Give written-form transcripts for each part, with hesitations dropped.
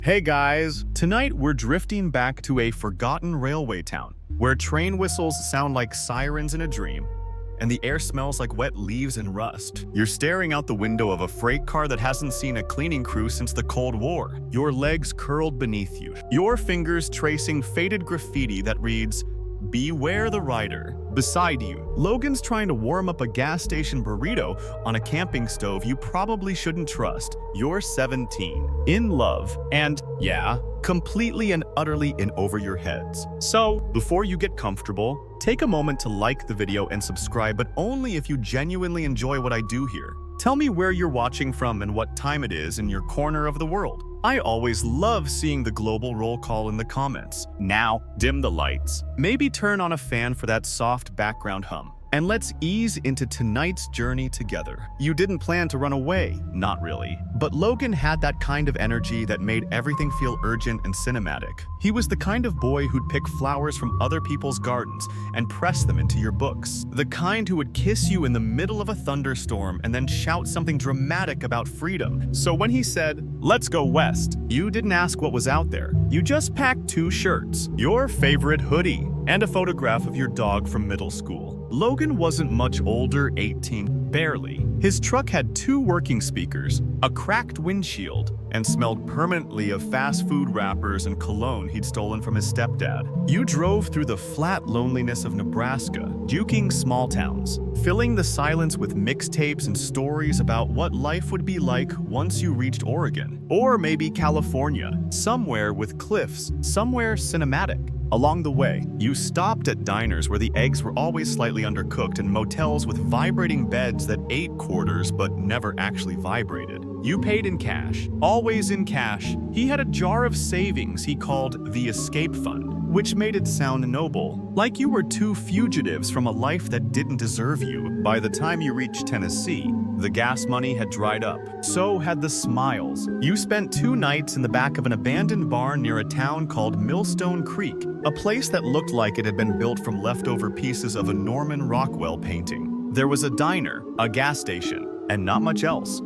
Hey guys! Tonight we're drifting back to a forgotten railway town, where train whistles sound like sirens in a dream, and the air smells like wet leaves and rust. You're staring out the window of a freight car that hasn't seen a cleaning crew since the Cold War, your legs curled beneath you, your fingers tracing faded graffiti that reads, "Beware the rider." Beside you, Logan's trying to warm up a gas station burrito on a camping stove you probably shouldn't trust. You're 17, in love, and, yeah, completely and utterly in over your heads. So, before you get comfortable, take a moment to like the video and subscribe, but only if you genuinely enjoy what I do here. Tell me where you're watching from and what time it is in your corner of the world. I always love seeing the global roll call in the comments. Now, dim the lights. Maybe turn on a fan for that soft background hum. And let's ease into tonight's journey together. You didn't plan to run away, not really. But Logan had that kind of energy that made everything feel urgent and cinematic. He was the kind of boy who'd pick flowers from other people's gardens and press them into your books. The kind who would kiss you in the middle of a thunderstorm and then shout something dramatic about freedom. So when he said, "Let's go west," you didn't ask what was out there. You just packed 2 shirts, your favorite hoodie, and a photograph of your dog from middle school. Logan wasn't much older, 18, barely. His truck had 2 working speakers, a cracked windshield, and smelled permanently of fast food wrappers and cologne he'd stolen from his stepdad. You drove through the flat loneliness of Nebraska, juking small towns, filling the silence with mixtapes and stories about what life would be like once you reached Oregon. Or maybe California, somewhere with cliffs, somewhere cinematic. Along the way, you stopped at diners where the eggs were always slightly undercooked and motels with vibrating beds that ate quarters but never actually vibrated. You paid in cash, always in cash. He had a jar of savings he called the Escape Fund, which made it sound noble, like you were 2 fugitives from a life that didn't deserve you. By the time you reached Tennessee, the gas money had dried up. So had the smiles. You spent 2 nights in the back of an abandoned barn near a town called Millstone Creek, a place that looked like it had been built from leftover pieces of a Norman Rockwell painting. There was a diner, a gas station, and not much else.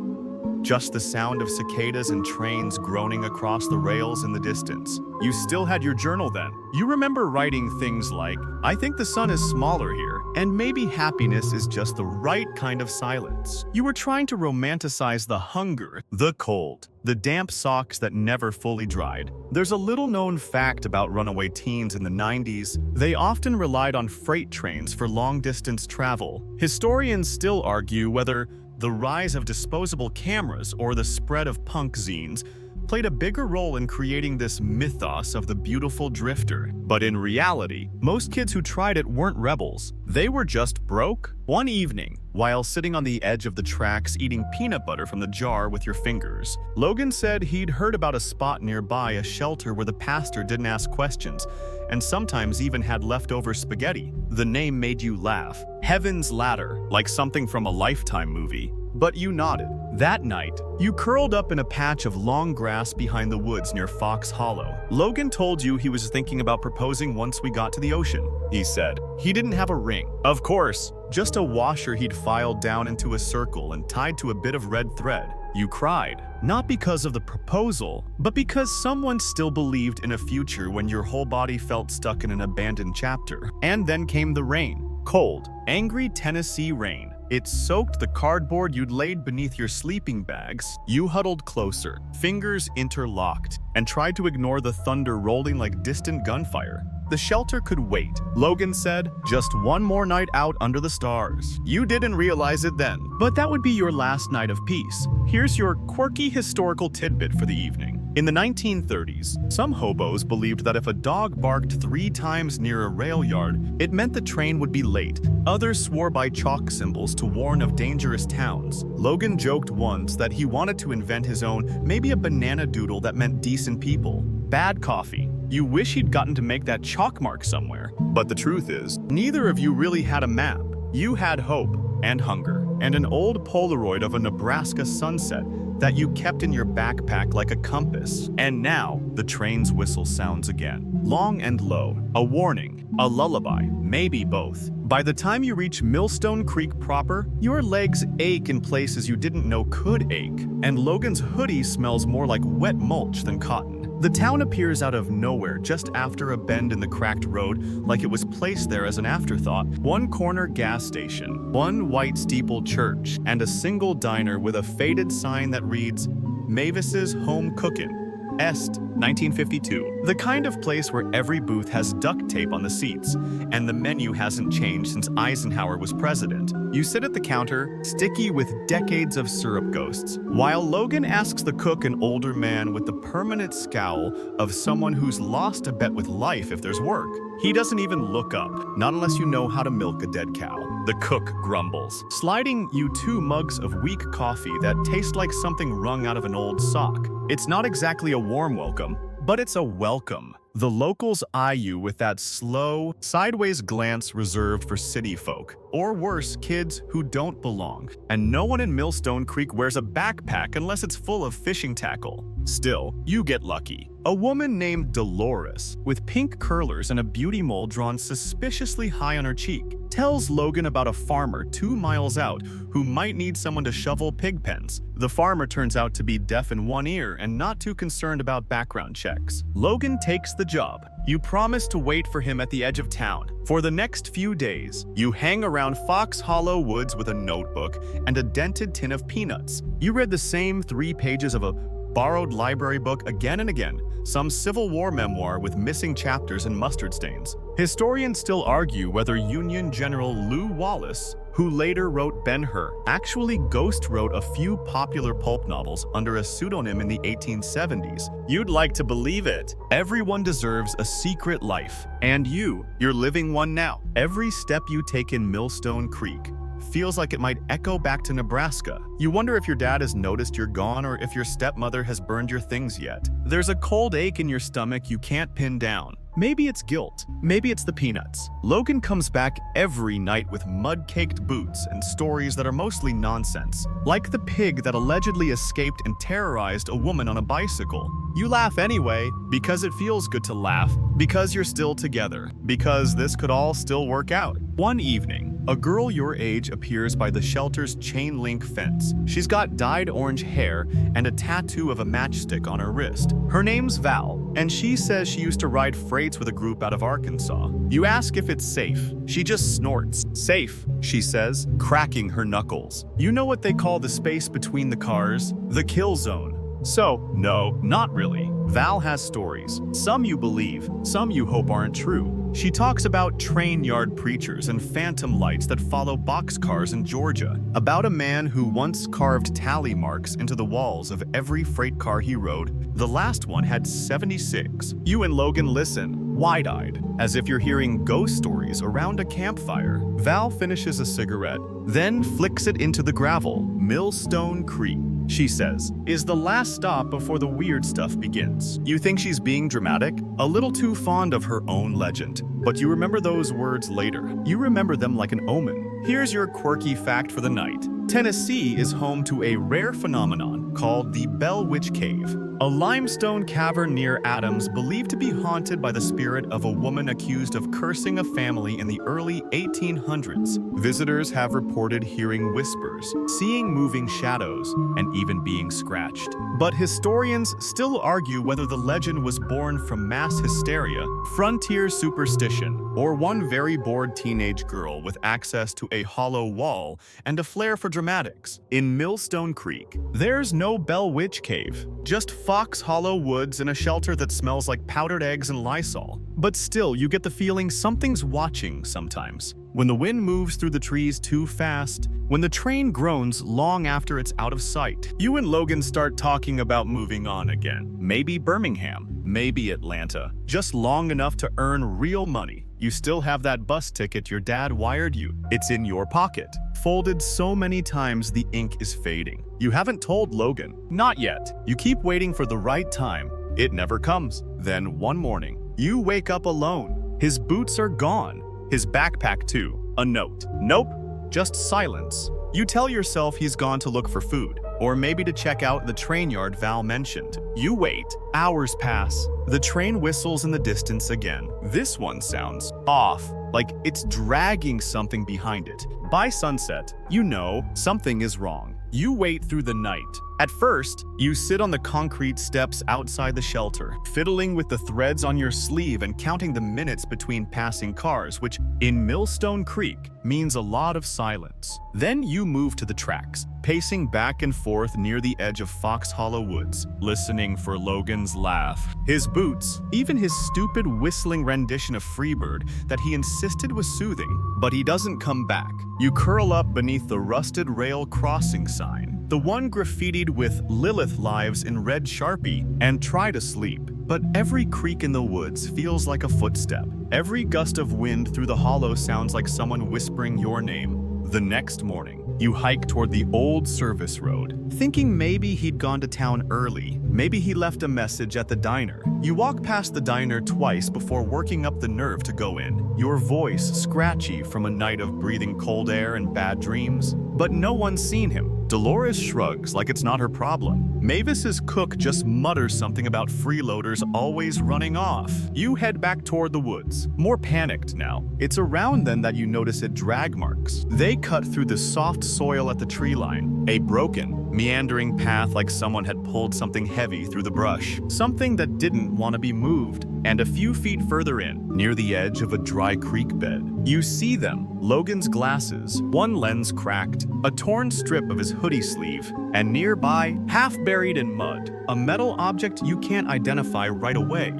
Just the sound of cicadas and trains groaning across the rails in the distance. You still had your journal then. You remember writing things like, "I think the sun is smaller here, and maybe happiness is just the right kind of silence." You were trying to romanticize the hunger, the cold, the damp socks that never fully dried. There's a little-known fact about runaway teens in the 90s. They often relied on freight trains for long-distance travel. Historians still argue whether the rise of disposable cameras or the spread of punk zines played a bigger role in creating this mythos of the beautiful drifter. But in reality, most kids who tried it weren't rebels. They were just broke. One evening, while sitting on the edge of the tracks eating peanut butter from the jar with your fingers, Logan said he'd heard about a spot nearby, a shelter where the pastor didn't ask questions and sometimes even had leftover spaghetti. The name made you laugh. Heaven's Ladder, like something from a Lifetime movie. But you nodded. That night, you curled up in a patch of long grass behind the woods near Fox Hollow. Logan told you he was thinking about proposing once we got to the ocean. He said he didn't have a ring. Of course, just a washer he'd filed down into a circle and tied to a bit of red thread. You cried, not because of the proposal, but because someone still believed in a future when your whole body felt stuck in an abandoned chapter. And then came the rain. Cold, angry Tennessee rain. It soaked the cardboard you'd laid beneath your sleeping bags. You huddled closer, fingers interlocked, and tried to ignore the thunder rolling like distant gunfire. The shelter could wait, Logan said, just one more night out under the stars. You didn't realize it then, but that would be your last night of peace. Here's your quirky historical tidbit for the evening. In the 1930s, some hobos believed that if a dog barked 3 times near a rail yard, it meant the train would be late. Others swore by chalk symbols to warn of dangerous towns. Logan joked once that he wanted to invent his own, maybe a banana doodle that meant decent people. Bad coffee. You wish he'd gotten to make that chalk mark somewhere. But the truth is, neither of you really had a map. You had hope and hunger, and an old Polaroid of a Nebraska sunset that you kept in your backpack like a compass. And now, the train's whistle sounds again. Long and low. A warning. A lullaby. Maybe both. By the time you reach Millstone Creek proper, your legs ache in places you didn't know could ache, and Logan's hoodie smells more like wet mulch than cotton. The town appears out of nowhere just after a bend in the cracked road, like it was placed there as an afterthought. One corner gas station, one white steepled church, and a single diner with a faded sign that reads, Mavis's Home Cookin'. Est, 1952. The kind of place where every booth has duct tape on the seats, and the menu hasn't changed since Eisenhower was president. You sit at the counter, sticky with decades of syrup ghosts, while Logan asks the cook, an older man with the permanent scowl of someone who's lost a bet with life if there's work. He doesn't even look up, not unless you know how to milk a dead cow. The cook grumbles, sliding you 2 mugs of weak coffee that taste like something wrung out of an old sock. It's not exactly a warm welcome, but it's a welcome. The locals eye you with that slow, sideways glance reserved for city folk, or worse, kids who don't belong. And no one in Millstone Creek wears a backpack unless it's full of fishing tackle. Still, you get lucky. A woman named Dolores, with pink curlers and a beauty mole drawn suspiciously high on her cheek, tells Logan about a farmer 2 miles out who might need someone to shovel pig pens. The farmer turns out to be deaf in one ear and not too concerned about background checks. Logan takes the job. You promise to wait for him at the edge of town. For the next few days, you hang around Fox Hollow Woods with a notebook and a dented tin of peanuts. You read the same 3 pages of a borrowed library book again and again, some Civil War memoir with missing chapters and mustard stains. Historians still argue whether Union General Lew Wallace, who later wrote Ben-Hur, actually ghost wrote a few popular pulp novels under a pseudonym in the 1870s. You'd like to believe it. Everyone deserves a secret life, and you're living one now. Every step you take in Millstone Creek feels like it might echo back to Nebraska. You wonder if your dad has noticed you're gone or if your stepmother has burned your things yet. There's a cold ache in your stomach you can't pin down. Maybe it's guilt. Maybe it's the peanuts. Logan comes back every night with mud-caked boots and stories that are mostly nonsense. Like the pig that allegedly escaped and terrorized a woman on a bicycle. You laugh anyway, because it feels good to laugh, because you're still together, because this could all still work out. One evening, a girl your age appears by the shelter's chain-link fence. She's got dyed orange hair and a tattoo of a matchstick on her wrist. Her name's Val, and she says she used to ride freights with a group out of Arkansas. You ask if it's safe. She just snorts. Safe, she says, cracking her knuckles. You know what they call the space between the cars? The kill zone. So, no, not really. Val has stories. Some you believe, some you hope aren't true. She talks about train yard preachers and phantom lights that follow boxcars in Georgia. About a man who once carved tally marks into the walls of every freight car he rode. The last one had 76. You and Logan listen, wide-eyed, as if you're hearing ghost stories around a campfire. Val finishes a cigarette, then flicks it into the gravel. Millstone Creek, she says, is the last stop before the weird stuff begins. You think she's being dramatic? A little too fond of her own legend. But you remember those words later. You remember them like an omen. Here's your quirky fact for the night. Tennessee is home to a rare phenomenon called the Bell Witch Cave, a limestone cavern near Adams believed to be haunted by the spirit of a woman accused of cursing a family in the early 1800s. Visitors have reported hearing whispers, seeing moving shadows, and even being scratched. But historians still argue whether the legend was born from mass hysteria, frontier superstition, or one very bored teenage girl with access to a hollow wall and a flair for dramatics. In Millstone Creek, there's no Bell Witch Cave, just Fox Hollow Woods and a shelter that smells like powdered eggs and Lysol. But still, you get the feeling something's watching sometimes. When the wind moves through the trees too fast, when the train groans long after it's out of sight, you and Logan start talking about moving on again. Maybe Birmingham, maybe Atlanta, just long enough to earn real money. You still have that bus ticket your dad wired you. It's in your pocket, folded so many times the ink is fading. You haven't told Logan. Not yet. You keep waiting for the right time. It never comes. Then one morning, you wake up alone. His boots are gone. His backpack too. A note. Nope. Just silence. You tell yourself he's gone to look for food, or maybe to check out the train yard Val mentioned. You wait. Hours pass. The train whistles in the distance again. This one sounds off, like it's dragging something behind it. By sunset, you know something is wrong. You wait through the night, At first, you sit on the concrete steps outside the shelter, fiddling with the threads on your sleeve and counting the minutes between passing cars, which, in Millstone Creek, means a lot of silence. Then you move to the tracks, pacing back and forth near the edge of Fox Hollow Woods, listening for Logan's laugh. His boots, even his stupid whistling rendition of Freebird that he insisted was soothing, but he doesn't come back. You curl up beneath the rusted rail crossing sign, the one graffitied with Lilith Lives in red Sharpie, and try to sleep. But every creak in the woods feels like a footstep. Every gust of wind through the hollow sounds like someone whispering your name. The next morning, you hike toward the old service road, thinking maybe he'd gone to town early. Maybe he left a message at the diner. You walk past the diner twice before working up the nerve to go in, your voice scratchy from a night of breathing cold air and bad dreams. But no one's seen him. Dolores shrugs like it's not her problem. Mavis's cook just mutters something about freeloaders always running off. You head back toward the woods, more panicked now. It's around then that you notice it drag marks. They cut through the soft soil at the tree line, a broken, meandering path like someone had pulled something heavy through the brush, something that didn't want to be moved. And a few feet further in, near the edge of a dry creek bed, you see them, Logan's glasses, one lens cracked, a torn strip of his hoodie sleeve, and nearby, half buried in mud, a metal object you can't identify right away.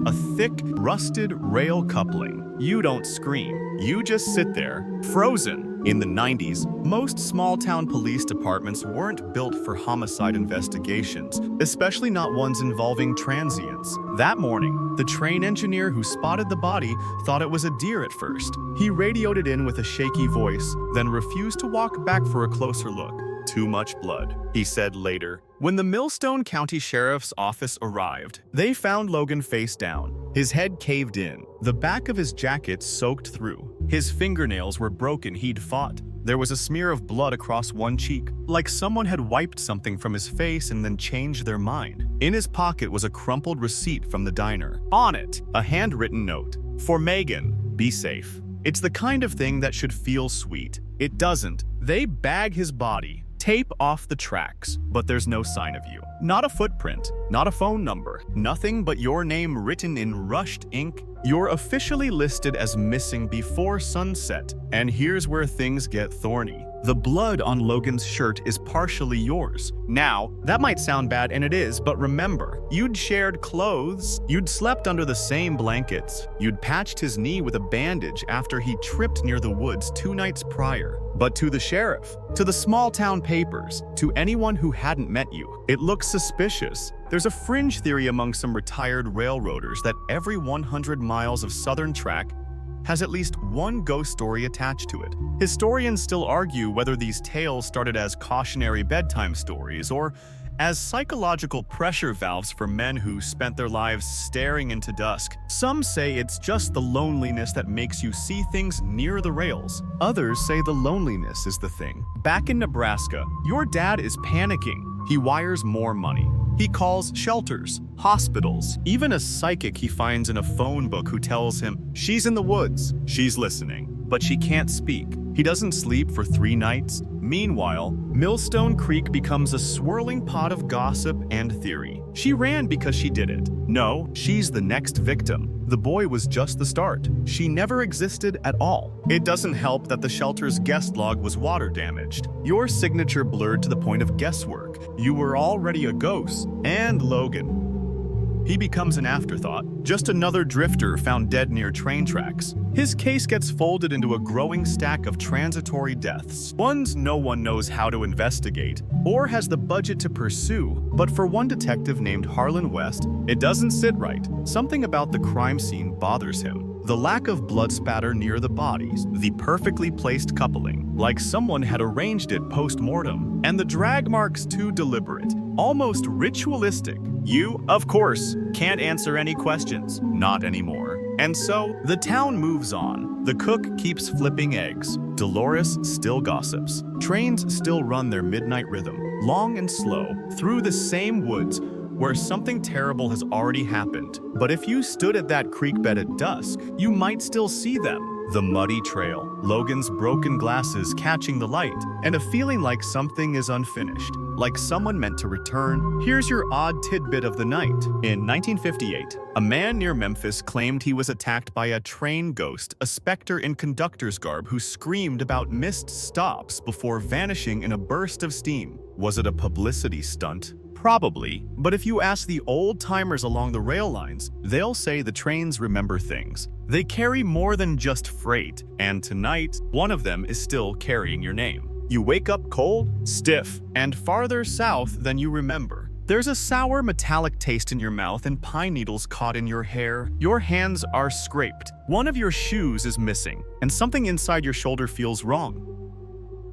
A thick, rusted rail coupling. You don't scream. You just sit there, frozen. In the 90s, most small-town police departments weren't built for homicide investigations, especially not ones involving transients. That morning, the train engineer who spotted the body thought it was a deer at first. He radioed it in with a shaky voice, then refused to walk back for a closer look. Too much blood, he said later. When the Millstone County Sheriff's Office arrived, they found Logan face down, his head caved in, the back of his jacket soaked through. His fingernails were broken, he'd fought. There was a smear of blood across one cheek, like someone had wiped something from his face and then changed their mind. In his pocket was a crumpled receipt from the diner. On it, a handwritten note. For Megan, be safe. It's the kind of thing that should feel sweet. It doesn't. They bag his body, tape off the tracks, but there's no sign of you. Not a footprint, not a phone number, nothing but your name written in rushed ink. You're officially listed as missing before sunset, and here's where things get thorny. The blood on Logan's shirt is partially yours. Now, that might sound bad, and it is, but remember, you'd shared clothes, you'd slept under the same blankets, you'd patched his knee with a bandage after he tripped near the woods 2 nights prior. But to the sheriff, to the small-town papers, to anyone who hadn't met you, it looks suspicious. There's a fringe theory among some retired railroaders that every 100 miles of southern track has at least one ghost story attached to it. Historians still argue whether these tales started as cautionary bedtime stories or as psychological pressure valves for men who spent their lives staring into dusk. Some say it's just the loneliness that makes you see things near the rails. Others say the loneliness is the thing. Back in Nebraska, your dad is panicking. He wires more money. He calls shelters, hospitals, even a psychic he finds in a phone book who tells him, she's in the woods, she's listening, but she can't speak. He doesn't sleep for 3 nights. Meanwhile, Millstone Creek becomes a swirling pot of gossip and theory. She ran because she did it. No, she's the next victim. The boy was just the start. She never existed at all. It doesn't help that the shelter's guest log was water damaged. Your signature blurred to the point of guesswork. You were already a ghost. And Logan. He becomes an afterthought, just another drifter found dead near train tracks. His case gets folded into a growing stack of transitory deaths, ones no one knows how to investigate or has the budget to pursue. But for one detective named Harlan West, it doesn't sit right. Something about the crime scene bothers him. The lack of blood spatter near the bodies, the perfectly placed coupling, like someone had arranged it post-mortem, and the drag marks too deliberate, almost ritualistic. You, of course, can't answer any questions. Not anymore. And so, the town moves on. The cook keeps flipping eggs. Dolores still gossips. Trains still run their midnight rhythm, long and slow, through the same woods where something terrible has already happened. But if you stood at that creek bed at dusk, you might still see them. The muddy trail, Logan's broken glasses catching the light, and a feeling like something is unfinished, like someone meant to return. Here's your odd tidbit of the night. In 1958, a man near Memphis claimed he was attacked by a train ghost, a specter in conductor's garb who screamed about missed stops before vanishing in a burst of steam. Was it a publicity stunt? Probably, but if you ask the old-timers along the rail lines, they'll say the trains remember things. They carry more than just freight, and tonight, one of them is still carrying your name. You wake up cold, stiff, and farther south than you remember. There's a sour metallic taste in your mouth and pine needles caught in your hair. Your hands are scraped. One of your shoes is missing, and something inside your shoulder feels wrong.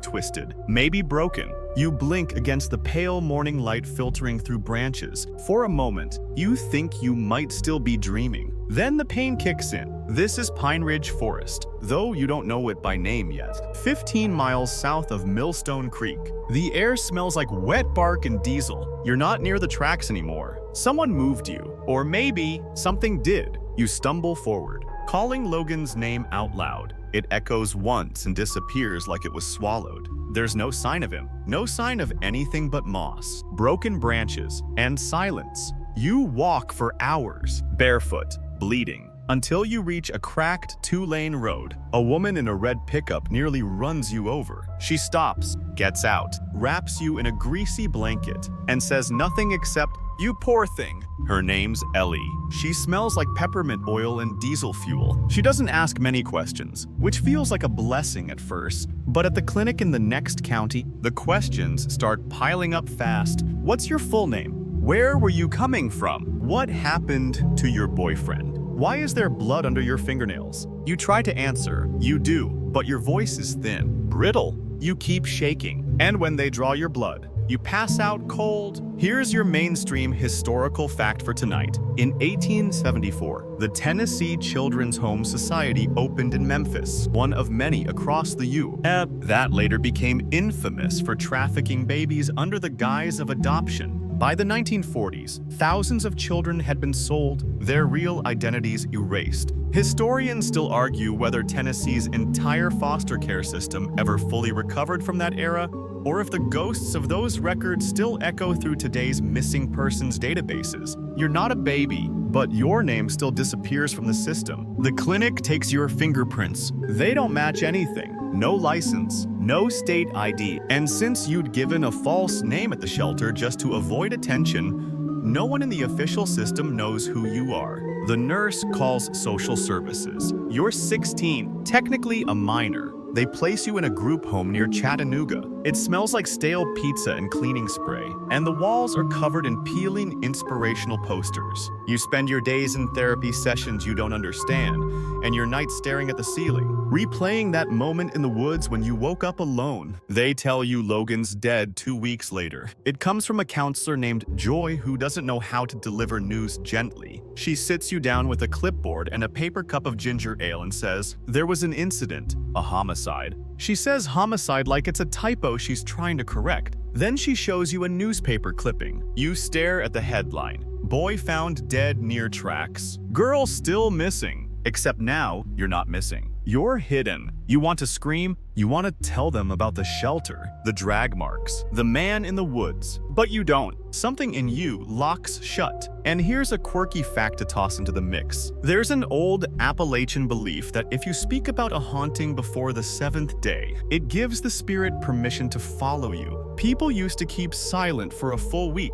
Twisted, maybe broken. You blink against the pale morning light filtering through branches. For a moment, you think you might still be dreaming. Then the pain kicks in. This is Pine Ridge Forest, though you don't know it by name yet. 15 miles south of Millstone Creek. The air smells like wet bark and diesel. You're not near the tracks anymore. Someone moved you, or maybe something did. You stumble forward, calling Logan's name out loud. It echoes once and disappears like it was swallowed. There's no sign of him, no sign of anything but moss, broken branches, and silence. You walk for hours, barefoot, bleeding, until you reach a cracked two-lane road. A woman in a red pickup nearly runs you over. She stops, gets out, wraps you in a greasy blanket, and says nothing except, "You poor thing." Her name's Ellie. She smells like peppermint oil and diesel fuel. She doesn't ask many questions, which feels like a blessing at first. But at the clinic in the next county, the questions start piling up fast. What's your full name? Where were you coming from? What happened to your boyfriend? Why is there blood under your fingernails? You try to answer. You do, but your voice is thin, brittle. You keep shaking. And when they draw your blood, you pass out cold. Here's your mainstream historical fact for tonight. In 1874, the Tennessee Children's Home Society opened in Memphis, one of many across the U. That later became infamous for trafficking babies under the guise of adoption. By the 1940s, thousands of children had been sold, their real identities erased. Historians still argue whether Tennessee's entire foster care system ever fully recovered from that era, or if the ghosts of those records still echo through today's missing persons databases. You're not a baby, but your name still disappears from the system. The clinic takes your fingerprints. They don't match anything. No license, no state ID, and since you'd given a false name at the shelter just to avoid attention, no one in the official system knows who you are. The nurse calls social services. You're 16, technically a minor. They place you in a group home near Chattanooga. It smells like stale pizza and cleaning spray, and the walls are covered in peeling inspirational posters. You spend your days in therapy sessions you don't understand, and your nights staring at the ceiling, replaying that moment in the woods when you woke up alone. They tell you Logan's dead 2 weeks later. It comes from a counselor named Joy who doesn't know how to deliver news gently. She sits you down with a clipboard and a paper cup of ginger ale and says, "There was an incident, a homicide." She says homicide like it's a typo she's trying to correct. Then she shows you a newspaper clipping. You stare at the headline. Boy found dead near tracks. Girl still missing. Except now, you're not missing. You're hidden. You want to scream? You want to tell them about the shelter, the drag marks, the man in the woods. But you don't. Something in you locks shut. And here's a quirky fact to toss into the mix. There's an old Appalachian belief that if you speak about a haunting before the 7th day, it gives the spirit permission to follow you. People used to keep silent for a full week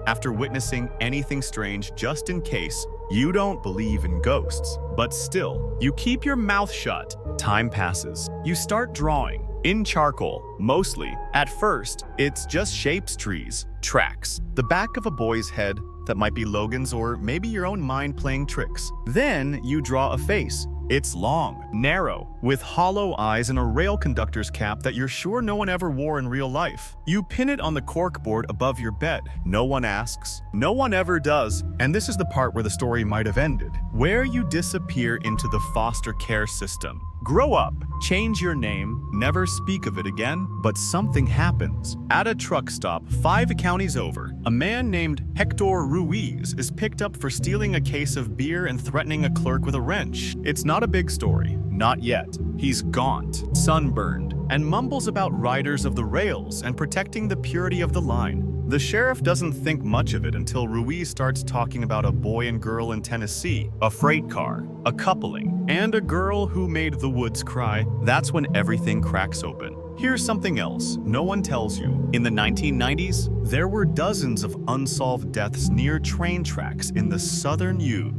after witnessing anything strange just in case. You don't believe in ghosts, but still, you keep your mouth shut. Time passes. You start drawing, in charcoal, mostly. At first, it's just shapes, trees, tracks, the back of a boy's head that might be Logan's or maybe your own mind playing tricks. Then you draw a face. It's long, narrow, with hollow eyes and a rail conductor's cap that you're sure no one ever wore in real life. You pin it on the corkboard above your bed. No one asks. No one ever does. And this is the part where the story might have ended. Where you disappear into the foster care system. Grow up, change your name, never speak of it again, but something happens. At a truck stop 5 counties over, a man named Hector Ruiz is picked up for stealing a case of beer and threatening a clerk with a wrench. It's not a big story. Not yet. He's gaunt, sunburned, and mumbles about riders of the rails and protecting the purity of the line. The sheriff doesn't think much of it until Ruiz starts talking about a boy and girl in Tennessee, a freight car, a coupling, and a girl who made the woods cry. That's when everything cracks open. Here's something else no one tells you. In the 1990s, there were dozens of unsolved deaths near train tracks in the southern U,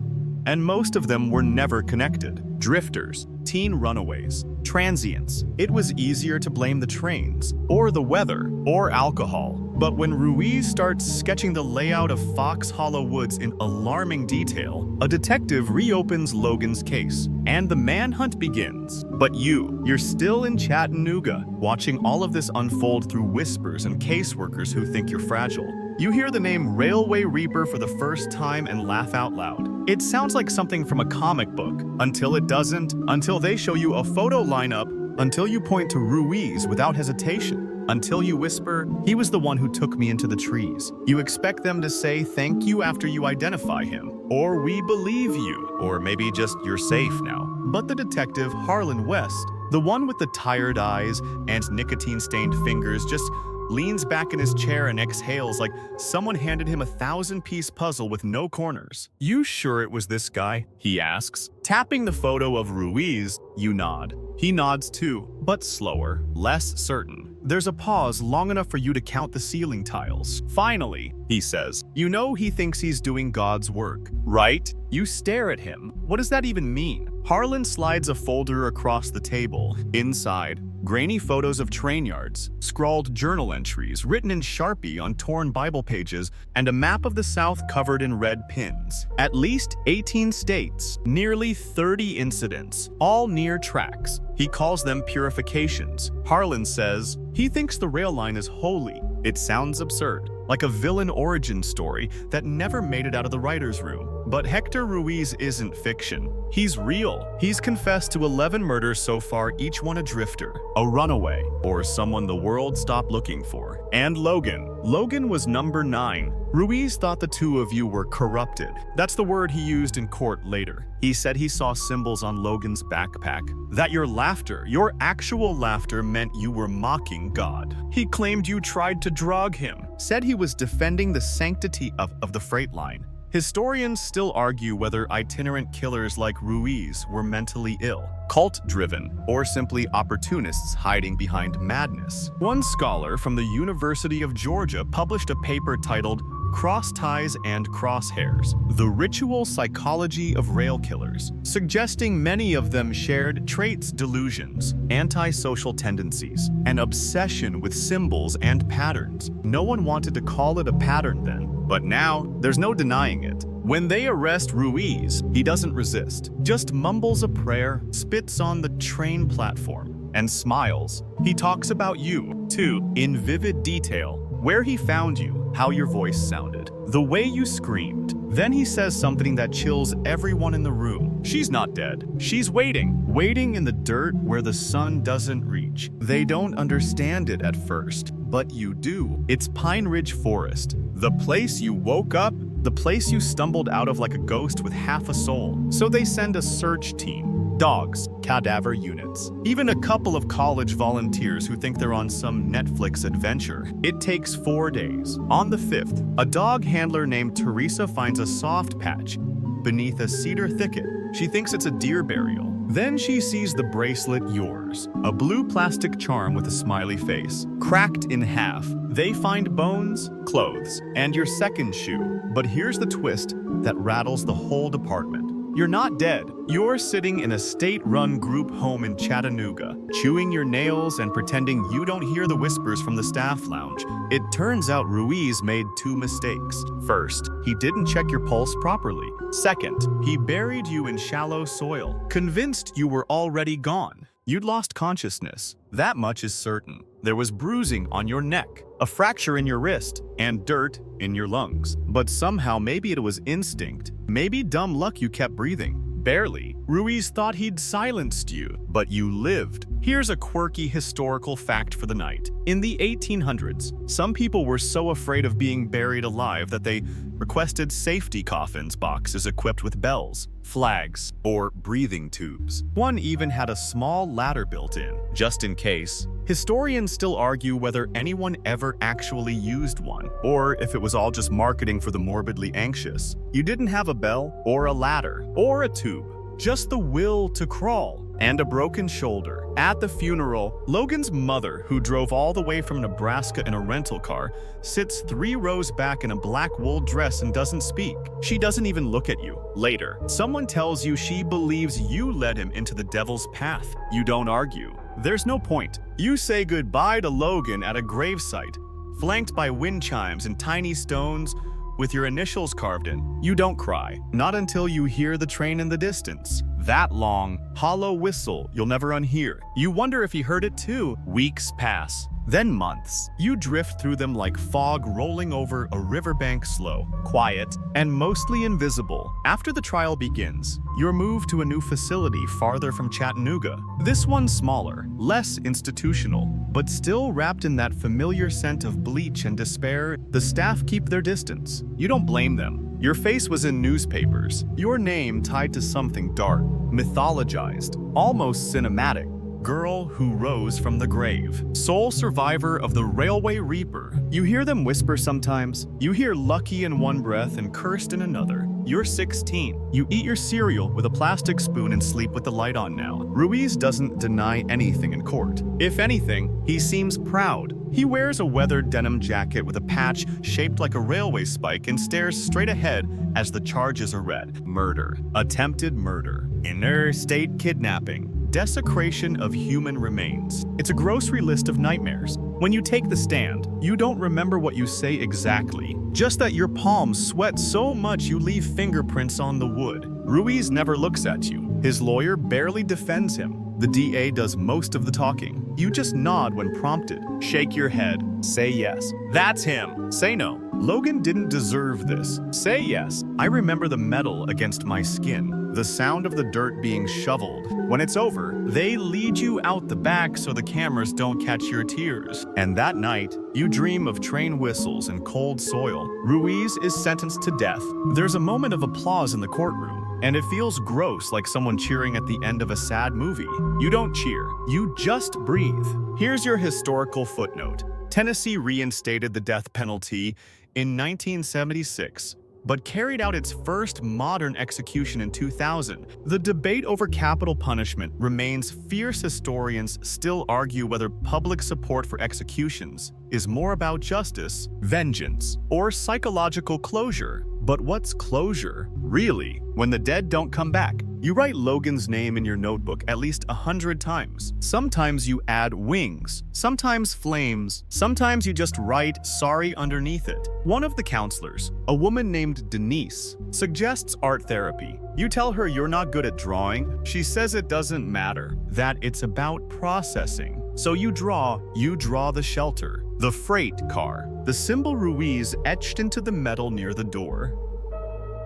and most of them were never connected. Drifters, teen runaways, transients. It was easier to blame the trains, or the weather, or alcohol. But when Ruiz starts sketching the layout of Fox Hollow Woods in alarming detail, a detective reopens Logan's case, and the manhunt begins. But you're still in Chattanooga, watching all of this unfold through whispers and caseworkers who think you're fragile. You hear the name Railway Reaper for the first time and laugh out loud. It sounds like something from a comic book, until it doesn't, until they show you a photo lineup, until you point to Ruiz without hesitation, until you whisper, "He was the one who took me into the trees." You expect them to say thank you after you identify him, or "We believe you," or maybe just "You're safe now." But the detective, Harlan West, the one with the tired eyes and nicotine-stained fingers, just leans back in his chair and exhales like someone handed him a 1,000-piece puzzle with no corners. "You sure it was this guy?" he asks. Tapping the photo of Ruiz, you nod. He nods too, but slower, less certain. There's a pause long enough for you to count the ceiling tiles. Finally, he says, "You know he thinks he's doing God's work, right?" You stare at him. What does that even mean? Harlan slides a folder across the table. Inside, grainy photos of train yards, scrawled journal entries written in Sharpie on torn Bible pages, and a map of the South covered in red pins. At least 18 states, nearly 30 incidents, all near tracks. He calls them purifications. Harlan says he thinks the rail line is holy. It sounds absurd, like a villain origin story that never made it out of the writer's room. But Hector Ruiz isn't fiction. He's real. He's confessed to 11 murders so far, each one a drifter, a runaway, or someone the world stopped looking for. And Logan. Logan was number 9. Ruiz thought the two of you were corrupted. That's the word he used in court later. He said he saw symbols on Logan's backpack, that your laughter, your actual laughter, meant you were mocking God. He claimed you tried to drug him, said he was defending the sanctity of the freight line. Historians still argue whether itinerant killers like Ruiz were mentally ill, cult-driven, or simply opportunists hiding behind madness. One scholar from the University of Georgia published a paper titled "Cross Ties and Crosshairs: The Ritual Psychology of Rail Killers," suggesting many of them shared traits, delusions, antisocial tendencies, an obsession with symbols and patterns. No one wanted to call it a pattern then, but now there's no denying it. When they arrest Ruiz, he doesn't resist, just mumbles a prayer, spits on the train platform, and smiles. He talks about you, too, in vivid detail. Where he found you, how your voice sounded, the way you screamed. Then he says something that chills everyone in the room. She's not dead. She's waiting in the dirt where the sun doesn't reach. They don't understand it at first, but you do. It's Pine Ridge Forest, the place you woke up, the place you stumbled out of like a ghost with half a soul. So they send a search team. Dogs, cadaver units, even a couple of college volunteers who think they're on some Netflix adventure. It takes 4 days. On the 5th, a dog handler named Teresa finds a soft patch beneath a cedar thicket. She thinks it's a deer burial. Then she sees the bracelet, yours, a blue plastic charm with a smiley face, cracked in half. They find bones, clothes, and your second shoe. But here's the twist that rattles the whole department. You're not dead. You're sitting in a state-run group home in Chattanooga, chewing your nails and pretending you don't hear the whispers from the staff lounge. It turns out Ruiz made 2 mistakes. First, he didn't check your pulse properly. Second, he buried you in shallow soil, convinced you were already gone. You'd lost consciousness. That much is certain. There was bruising on your neck, a fracture in your wrist, and dirt in your lungs. But somehow, maybe it was instinct, maybe dumb luck, you kept breathing. Barely. Ruiz thought he'd silenced you, but you lived. Here's a quirky historical fact for the night. In the 1800s, some people were so afraid of being buried alive that they requested safety coffins boxes equipped with bells, flags, or breathing tubes. One even had a small ladder built in, just in case. Historians still argue whether anyone ever actually used one, or if it was all just marketing for the morbidly anxious. You didn't have a bell, or a ladder, or a tube, just the will to crawl and a broken shoulder. At the funeral, Logan's mother, who drove all the way from Nebraska in a rental car, sits 3 rows back in a black wool dress and doesn't speak. She doesn't even look at you. Later, someone tells you she believes you led him into the devil's path. You don't argue. There's no point. You say goodbye to Logan at a gravesite, flanked by wind chimes and tiny stones with your initials carved in. You don't cry, not until you hear the train in the distance. That long, hollow whistle you'll never unhear. You wonder if he heard it too. Weeks pass, then months. You drift through them like fog rolling over a riverbank, slow, quiet, and mostly invisible. After the trial begins, you're moved to a new facility farther from Chattanooga. This one's smaller, less institutional, but still wrapped in that familiar scent of bleach and despair. The staff keep their distance. You don't blame them. Your face was in newspapers, your name tied to something dark, mythologized, almost cinematic. Girl who rose from the grave. Sole survivor of the Railway Reaper. You hear them whisper sometimes. You hear lucky in one breath and cursed in another. You're 16. You eat your cereal with a plastic spoon and sleep with the light on now. Ruiz doesn't deny anything in court. If anything, he seems proud. He wears a weathered denim jacket with a patch shaped like a railway spike and stares straight ahead as the charges are read. Murder. Attempted murder. Interstate kidnapping. Desecration of human remains. It's a grocery list of nightmares. When you take the stand, you don't remember what you say exactly, just that your palms sweat so much you leave fingerprints on the wood. Ruiz never looks at you. His lawyer barely defends him. The DA does most of the talking. You just nod when prompted, shake your head, say yes. That's him. Say no. Logan didn't deserve this. Say yes. I remember the metal against my skin, the sound of the dirt being shoveled. When it's over, they lead you out the back so the cameras don't catch your tears. And that night, you dream of train whistles and cold soil. Ruiz is sentenced to death. There's a moment of applause in the courtroom, and it feels gross, like someone cheering at the end of a sad movie. You don't cheer, you just breathe. Here's your historical footnote. Tennessee reinstated the death penalty in 1976, but carried out its first modern execution in 2000. The debate over capital punishment remains fierce. Historians still argue whether public support for executions is more about justice, vengeance, or psychological closure. But what's closure, really, when the dead don't come back? You write Logan's name in your notebook at least 100 times. Sometimes you add wings, sometimes flames, sometimes you just write sorry underneath it. One of the counselors, a woman named Denise, suggests art therapy. You tell her you're not good at drawing. She says it doesn't matter, that it's about processing. So you draw the shelter, the freight car, the symbol Ruiz etched into the metal near the door.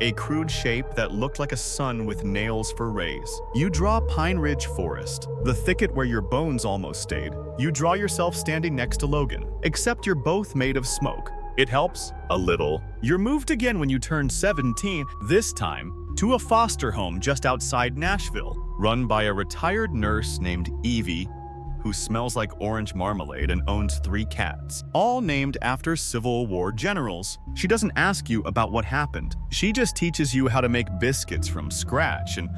A crude shape that looked like a sun with nails for rays. You draw Pine Ridge Forest, the thicket where your bones almost stayed. You draw yourself standing next to Logan, except you're both made of smoke. It helps a little. You're moved again when you turn 17, this time to a foster home just outside Nashville, run by a retired nurse named Evie, who smells like orange marmalade and owns 3 cats, all named after Civil War generals. She doesn't ask you about what happened. She just teaches you how to make biscuits from scratch and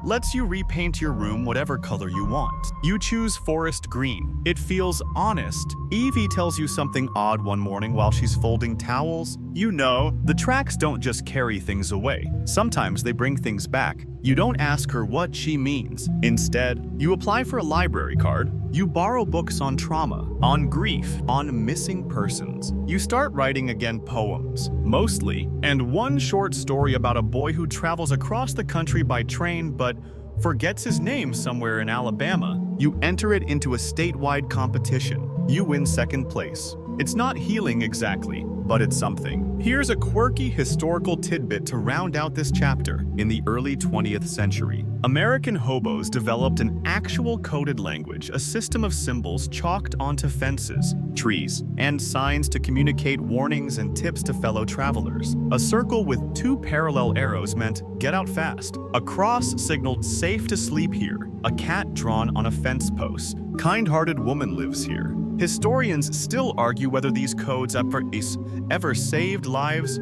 lets you repaint your room whatever color you want. You choose forest green. It feels honest. Evie tells you something odd one morning while she's folding towels. You know, the tracks don't just carry things away. Sometimes they bring things back. You don't ask her what she means. Instead, you apply for a library card. You borrow books on trauma, on grief, on missing persons. You start writing again poems, mostly, and one short story about a boy who travels across the country by train but forgets his name somewhere in Alabama. You enter it into a statewide competition. You win second place. It's not healing exactly, but it's something. Here's a quirky historical tidbit to round out this chapter. In the early 20th century, American hobos developed an actual coded language, a system of symbols chalked onto fences, trees, and signs to communicate warnings and tips to fellow travelers. A circle with 2 parallel arrows meant get out fast. A cross signaled safe to sleep here. A cat drawn on a fence post. Kind-hearted woman lives here. Historians still argue whether these codes ever saved lives,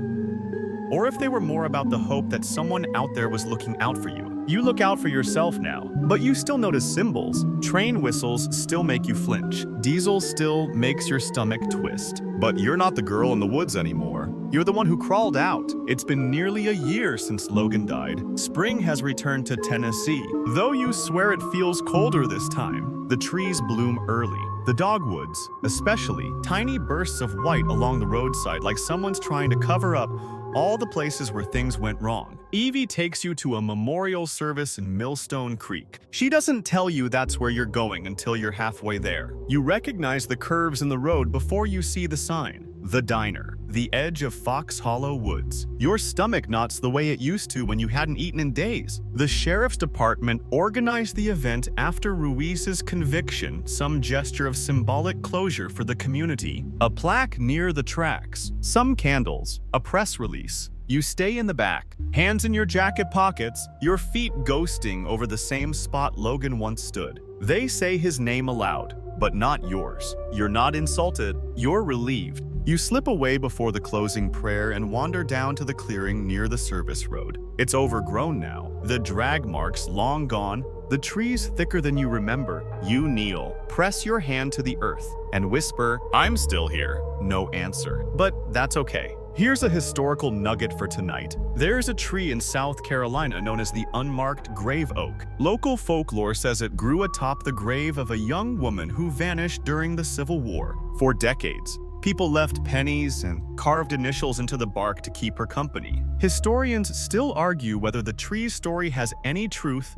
or if they were more about the hope that someone out there was looking out for you. You look out for yourself now, but you still notice symbols. Train whistles still make you flinch. Diesel still makes your stomach twist. But you're not the girl in the woods anymore. You're the one who crawled out. It's been nearly a year since Logan died. Spring has returned to Tennessee. Though you swear it feels colder this time, the trees bloom early. The dogwoods, especially, tiny bursts of white along the roadside like someone's trying to cover up all the places where things went wrong. Evie takes you to a memorial service in Millstone Creek. She doesn't tell you that's where you're going until you're halfway there. You recognize the curves in the road before you see the sign. The diner, the edge of Fox Hollow Woods. Your stomach knots the way it used to when you hadn't eaten in days. The sheriff's department organized the event after Ruiz's conviction, some gesture of symbolic closure for the community. A plaque near the tracks, some candles, a press release. You stay in the back, hands in your jacket pockets, your feet ghosting over the same spot Logan once stood. They say his name aloud, but not yours. You're not insulted, you're relieved. You slip away before the closing prayer and wander down to the clearing near the service road. It's overgrown now, the drag marks long gone, the trees thicker than you remember. You kneel, press your hand to the earth, and whisper, "I'm still here." No answer. But that's okay. Here's a historical nugget for tonight. There's a tree in South Carolina known as the unmarked grave oak. Local folklore says it grew atop the grave of a young woman who vanished during the Civil War. For decades, people left pennies and carved initials into the bark to keep her company. Historians still argue whether the tree's story has any truth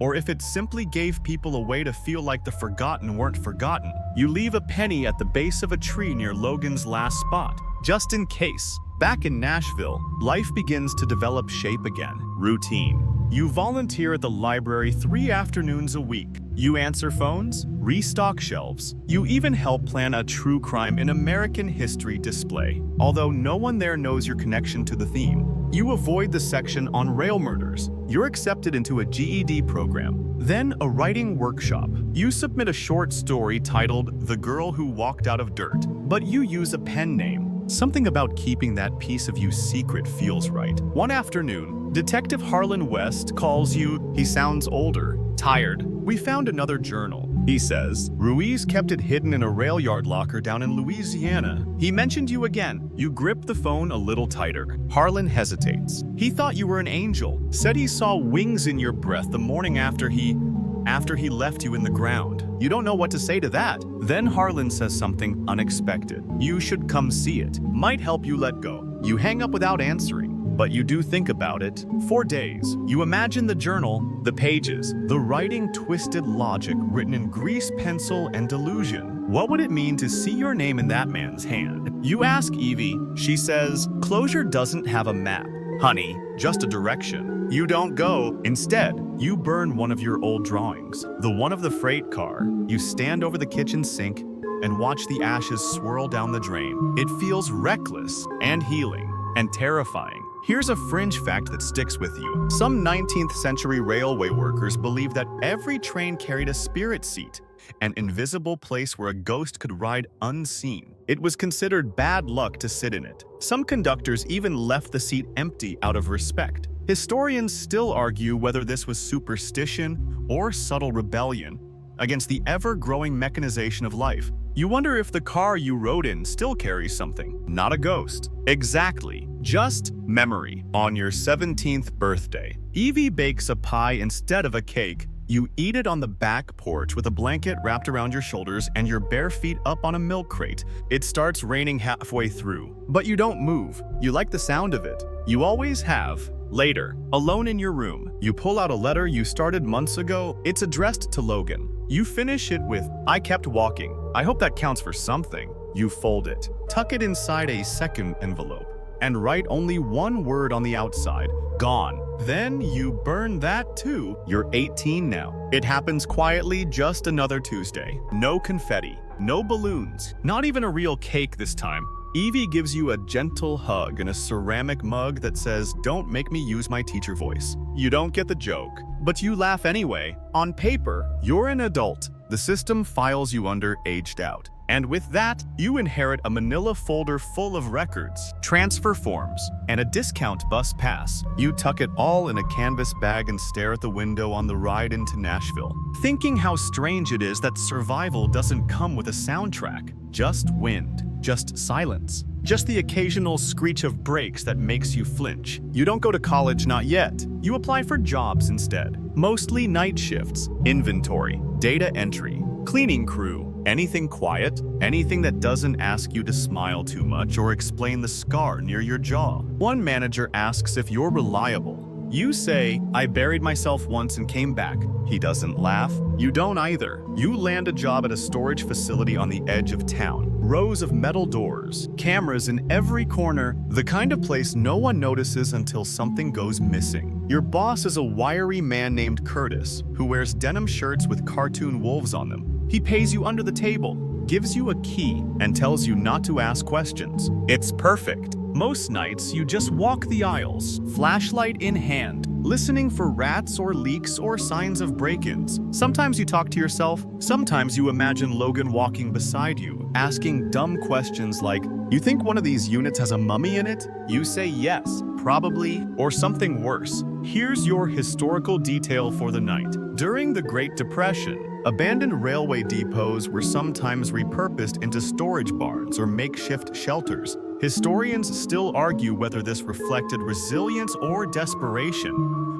or if it simply gave people a way to feel like the forgotten weren't forgotten. You leave a penny at the base of a tree near Logan's last spot, just in case. Back in Nashville, life begins to develop shape again. Routine. You volunteer at the library 3 afternoons a week. You answer phones, restock shelves. You even help plan a true crime in American history display. Although no one there knows your connection to the theme. You avoid the section on rail murders. You're accepted into a GED program. Then a writing workshop. You submit a short story titled "The Girl Who Walked Out of Dirt," but you use a pen name. Something about keeping that piece of you secret feels right. One afternoon, Detective Harlan West calls you. He sounds older, tired. "We found another journal," he says. "Ruiz kept it hidden in a rail yard locker down in Louisiana. He mentioned you again." You grip the phone a little tighter. Harlan hesitates. "He thought you were an angel. Said he saw wings in your breath the morning after he left you in the ground." You don't know what to say to that. Then Harlan says something unexpected. "You should come see it. Might help you let go." You hang up without answering. But you do think about it. For days, you imagine the journal, the pages, the writing twisted logic written in grease pencil and delusion. What would it mean to see your name in that man's hand? You ask Evie. She says, "Closure doesn't have a map, honey, just a direction." You don't go. Instead, you burn one of your old drawings, the one of the freight car. You stand over the kitchen sink and watch the ashes swirl down the drain. It feels reckless and healing and terrifying. Here's a fringe fact that sticks with you. Some 19th century railway workers believed that every train carried a spirit seat, an invisible place where a ghost could ride unseen. It was considered bad luck to sit in it. Some conductors even left the seat empty out of respect. Historians still argue whether this was superstition or subtle rebellion against the ever-growing mechanization of life. You wonder if the car you rode in still carries something. Not a ghost. Exactly. Just memory. On your 17th birthday, Evie bakes a pie instead of a cake. You eat it on the back porch with a blanket wrapped around your shoulders and your bare feet up on a milk crate. It starts raining halfway through, but you don't move. You like the sound of it. You always have. Later, alone in your room, you pull out a letter you started months ago. It's addressed to Logan. You finish it with, "I kept walking. I hope that counts for something." You fold it, tuck it inside a second envelope, and write only one word on the outside, gone. Then you burn that too. You're 18 now. It happens quietly, just another Tuesday. No confetti, no balloons, not even a real cake this time. Evie gives you a gentle hug in a ceramic mug that says, "Don't make me use my teacher voice." You don't get the joke, but you laugh anyway. On paper, you're an adult. The system files you under aged out. And with that, you inherit a manila folder full of records, transfer forms, and a discount bus pass. You tuck it all in a canvas bag and stare at the window on the ride into Nashville, thinking how strange it is that survival doesn't come with a soundtrack. Just wind, just silence, just the occasional screech of brakes that makes you flinch. You don't go to college, not yet. You apply for jobs instead. Mostly night shifts, inventory, data entry, cleaning crew. Anything quiet, anything that doesn't ask you to smile too much or explain the scar near your jaw. One manager asks if you're reliable. You say, "I buried myself once and came back." He doesn't laugh. You don't either. You land a job at a storage facility on the edge of town. Rows of metal doors, cameras in every corner, the kind of place no one notices until something goes missing. Your boss is a wiry man named Curtis, who wears denim shirts with cartoon wolves on them. He pays you under the table, gives you a key, and tells you not to ask questions. It's perfect. Most nights, you just walk the aisles, flashlight in hand, listening for rats or leaks or signs of break-ins. Sometimes you talk to yourself, sometimes you imagine Logan walking beside you, asking dumb questions like, "You think one of these units has a mummy in it?" You say yes, probably, or something worse. Here's your historical detail for the night. During the Great Depression, abandoned railway depots were sometimes repurposed into storage barns or makeshift shelters. Historians still argue whether this reflected resilience or desperation,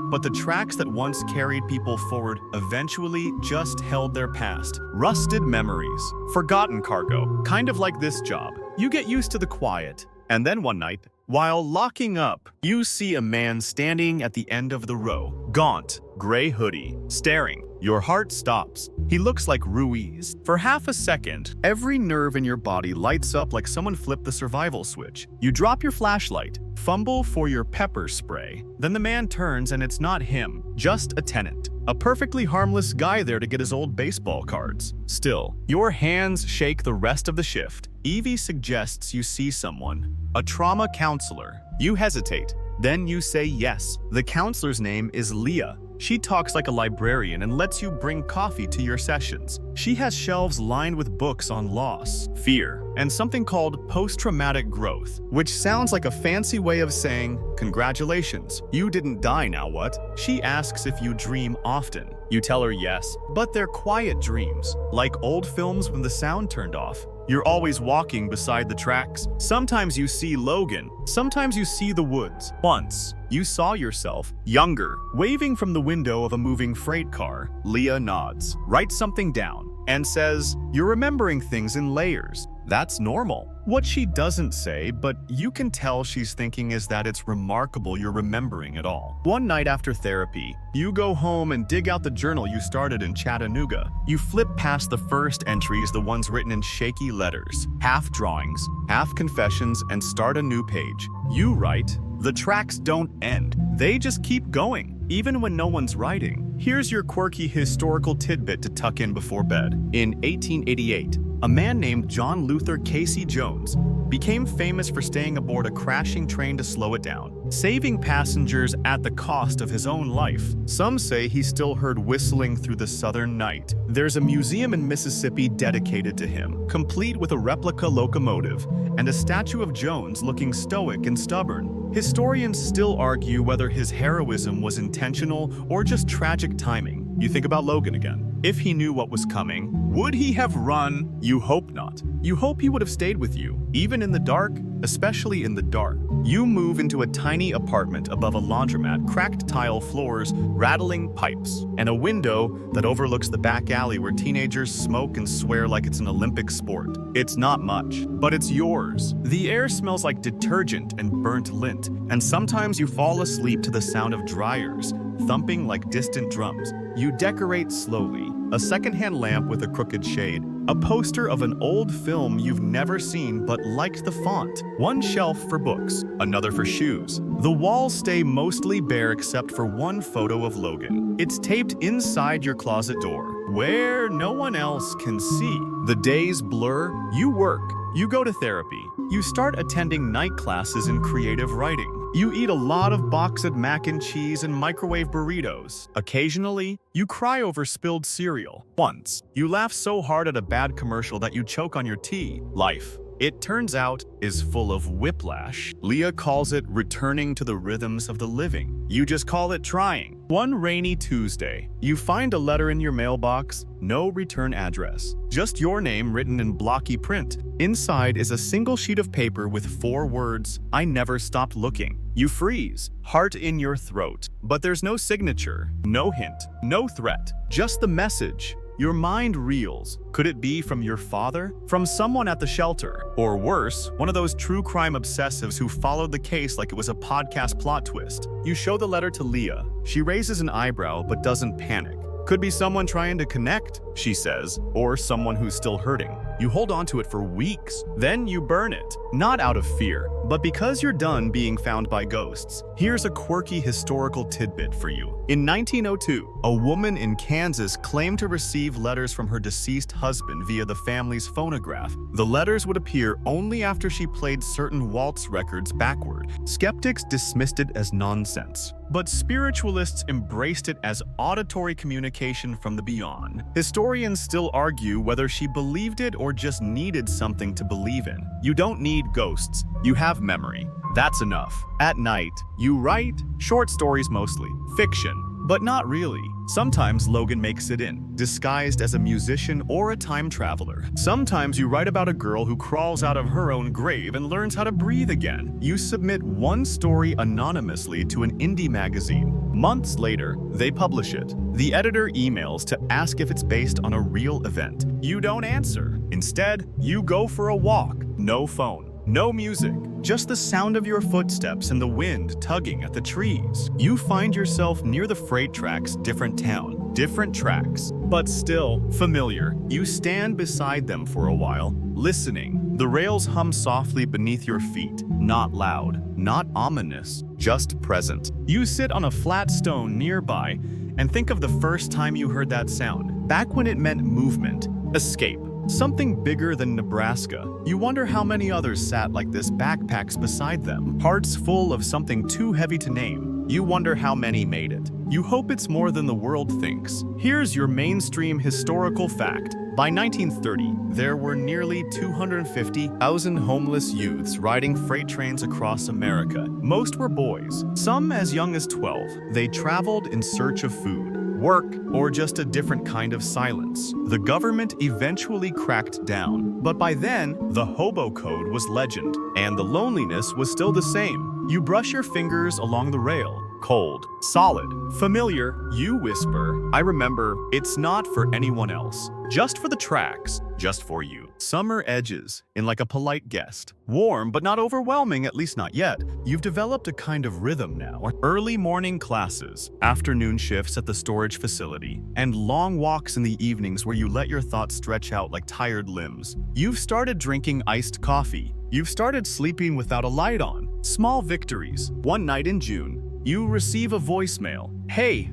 but the tracks that once carried people forward eventually just held their past. Rusted memories, forgotten cargo, kind of like this job. You get used to the quiet, and then one night, while locking up, you see a man standing at the end of the row, gaunt, gray hoodie, staring. Your heart stops. He looks like Ruiz. For half a second, every nerve in your body lights up like someone flipped the survival switch. You drop your flashlight, fumble for your pepper spray. Then the man turns and it's not him, just a tenant. A perfectly harmless guy there to get his old baseball cards. Still, your hands shake the rest of the shift. Evie suggests you see someone, a trauma counselor. You hesitate. Then you say yes. The counselor's name is Leah. She talks like a librarian and lets you bring coffee to your sessions. She has shelves lined with books on loss, fear, and something called post-traumatic growth, which sounds like a fancy way of saying, "Congratulations, you didn't die, now what?" She asks if you dream often. You tell her yes, but they're quiet dreams, like old films when the sound turned off. You're always walking beside the tracks. Sometimes you see Logan, sometimes you see the woods. Once, you saw yourself, younger, waving from the window of a moving freight car. Leah nods, writes something down, and says, "You're remembering things in layers. That's normal." What she doesn't say, but you can tell she's thinking, is that it's remarkable you're remembering it all. One night after therapy, you go home and dig out the journal you started in Chattanooga. You flip past the first entries, the ones written in shaky letters, half drawings, half confessions, and start a new page. You write, "The tracks don't end. They just keep going, even when no one's writing." Here's your quirky historical tidbit to tuck in before bed. In 1888, a man named John Luther Casey Jones became famous for staying aboard a crashing train to slow it down, saving passengers at the cost of his own life. Some say he still heard whistling through the southern night. There's a museum in Mississippi dedicated to him, complete with a replica locomotive and a statue of Jones looking stoic and stubborn. Historians still argue whether his heroism was intentional or just tragic timing. You think about Logan again. If he knew what was coming, would he have run? You hope not. You hope he would have stayed with you, even in the dark, especially in the dark. You move into a tiny apartment above a laundromat, cracked tile floors, rattling pipes, and a window that overlooks the back alley where teenagers smoke and swear like it's an Olympic sport. It's not much, but it's yours. The air smells like detergent and burnt lint, and sometimes you fall asleep to the sound of dryers, thumping like distant drums. You decorate slowly, a secondhand lamp with a crooked shade, A poster of an old film you've never seen but liked the font. One shelf for books, another for shoes. The walls stay mostly bare except for one photo of Logan. It's taped inside your closet door, where no one else can see. The days blur, you work, you go to therapy, you start attending night classes in creative writing. You eat a lot of boxed mac and cheese and microwave burritos. Occasionally, you cry over spilled cereal. Once, you laugh so hard at a bad commercial that you choke on your tea. Life, it turns out, is full of whiplash. Leah calls it returning to the rhythms of the living. You just call it trying. One rainy Tuesday, you find a letter in your mailbox, no return address, just your name written in blocky print. Inside is a single sheet of paper with 4 words, "I never stopped looking." You freeze, heart in your throat, but there's no signature, no hint, no threat, just the message. Your mind reels. Could it be from your father? From someone at the shelter? Or worse, one of those true crime obsessives who followed the case like it was a podcast plot twist? You show the letter to Leah. She raises an eyebrow but doesn't panic. Could be someone trying to connect, she says, or someone who's still hurting. You hold on to it for weeks, then you burn it. Not out of fear, but because you're done being found by ghosts. Here's a quirky historical tidbit for you. In 1902, a woman in Kansas claimed to receive letters from her deceased husband via the family's phonograph. The letters would appear only after she played certain waltz records backward. Skeptics dismissed it as nonsense, but spiritualists embraced it as auditory communication from the beyond. Historians still argue whether she believed it or just needed something to believe in. You don't need ghosts, you have memory. That's enough. At night, you write short stories mostly, fiction, but not really. Sometimes Logan makes it in, disguised as a musician or a time traveler. Sometimes you write about a girl who crawls out of her own grave and learns how to breathe again. You submit one story anonymously to an indie magazine. Months later, they publish it. The editor emails to ask if it's based on a real event. You don't answer. Instead, you go for a walk. No phone. No music, just the sound of your footsteps and the wind tugging at the trees. You find yourself near the freight tracks, different town, different tracks, but still familiar. You stand beside them for a while, listening. The rails hum softly beneath your feet, not loud, not ominous, just present. You sit on a flat stone nearby and think of the first time you heard that sound, back when it meant movement, escape. Something bigger than Nebraska. You wonder how many others sat like this, backpacks beside them, hearts full of something too heavy to name. You wonder how many made it. You hope it's more than the world thinks. Here's your mainstream historical fact. By 1930, there were nearly 250,000 homeless youths riding freight trains across America. Most were boys, some as young as 12. They traveled in search of food, work, or just a different kind of silence. The government eventually cracked down, but by then, the hobo code was legend, and the loneliness was still the same. You brush your fingers along the rail. Cold, solid, familiar, you whisper, I remember, it's not for anyone else. Just for the tracks, just for you. Summer edges, in like a polite guest. Warm, but not overwhelming, at least not yet. You've developed a kind of rhythm now. Early morning classes, afternoon shifts at the storage facility, and long walks in the evenings where you let your thoughts stretch out like tired limbs. You've started drinking iced coffee. You've started sleeping without a light on. Small victories. One night in June, you receive a voicemail. Hey,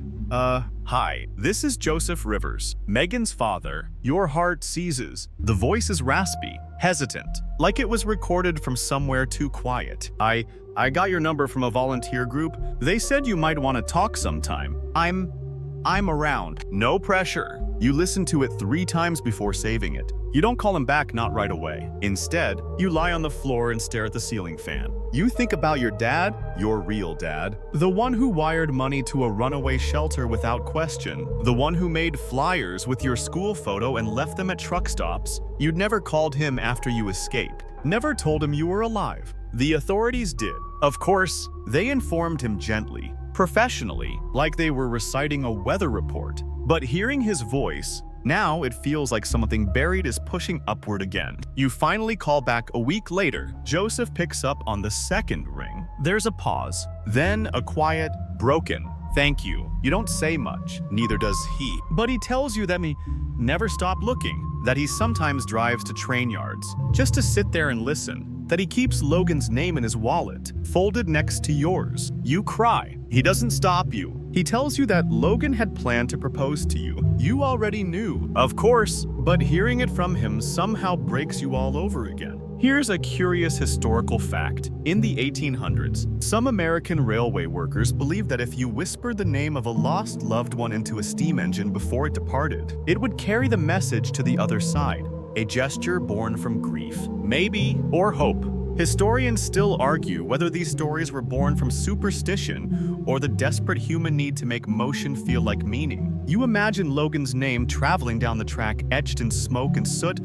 hi, this is Joseph Rivers, Megan's father. Your heart seizes. The voice is raspy, hesitant, like it was recorded from somewhere too quiet. I got your number from a volunteer group. They said you might want to talk sometime. I'm around. No pressure. You listen to it 3 times before saving it. You don't call him back, not right away. Instead, you lie on the floor and stare at the ceiling fan. You think about your dad, your real dad, the one who wired money to a runaway shelter without question, the one who made flyers with your school photo and left them at truck stops. You'd never called him after you escaped, never told him you were alive. The authorities did. Of course, they informed him gently, professionally, like they were reciting a weather report. But hearing his voice, now it feels like something buried is pushing upward again. You finally call back a week later. Joseph picks up on the second ring. There's a pause, then a quiet, broken, thank you. You don't say much, neither does he. But he tells you that me never stop looking. that he sometimes drives to train yards just to sit there and listen, that he keeps Logan's name in his wallet, folded next to yours. You cry. He doesn't stop you. He tells you that Logan had planned to propose to you. You already knew, of course, but hearing it from him somehow breaks you all over again. Here's a curious historical fact. In the 1800s, some American railway workers believed that if you whispered the name of a lost loved one into a steam engine before it departed, it would carry the message to the other side, a gesture born from grief, maybe, or hope. Historians still argue whether these stories were born from superstition or the desperate human need to make motion feel like meaning. You imagine Logan's name traveling down the track etched in smoke and soot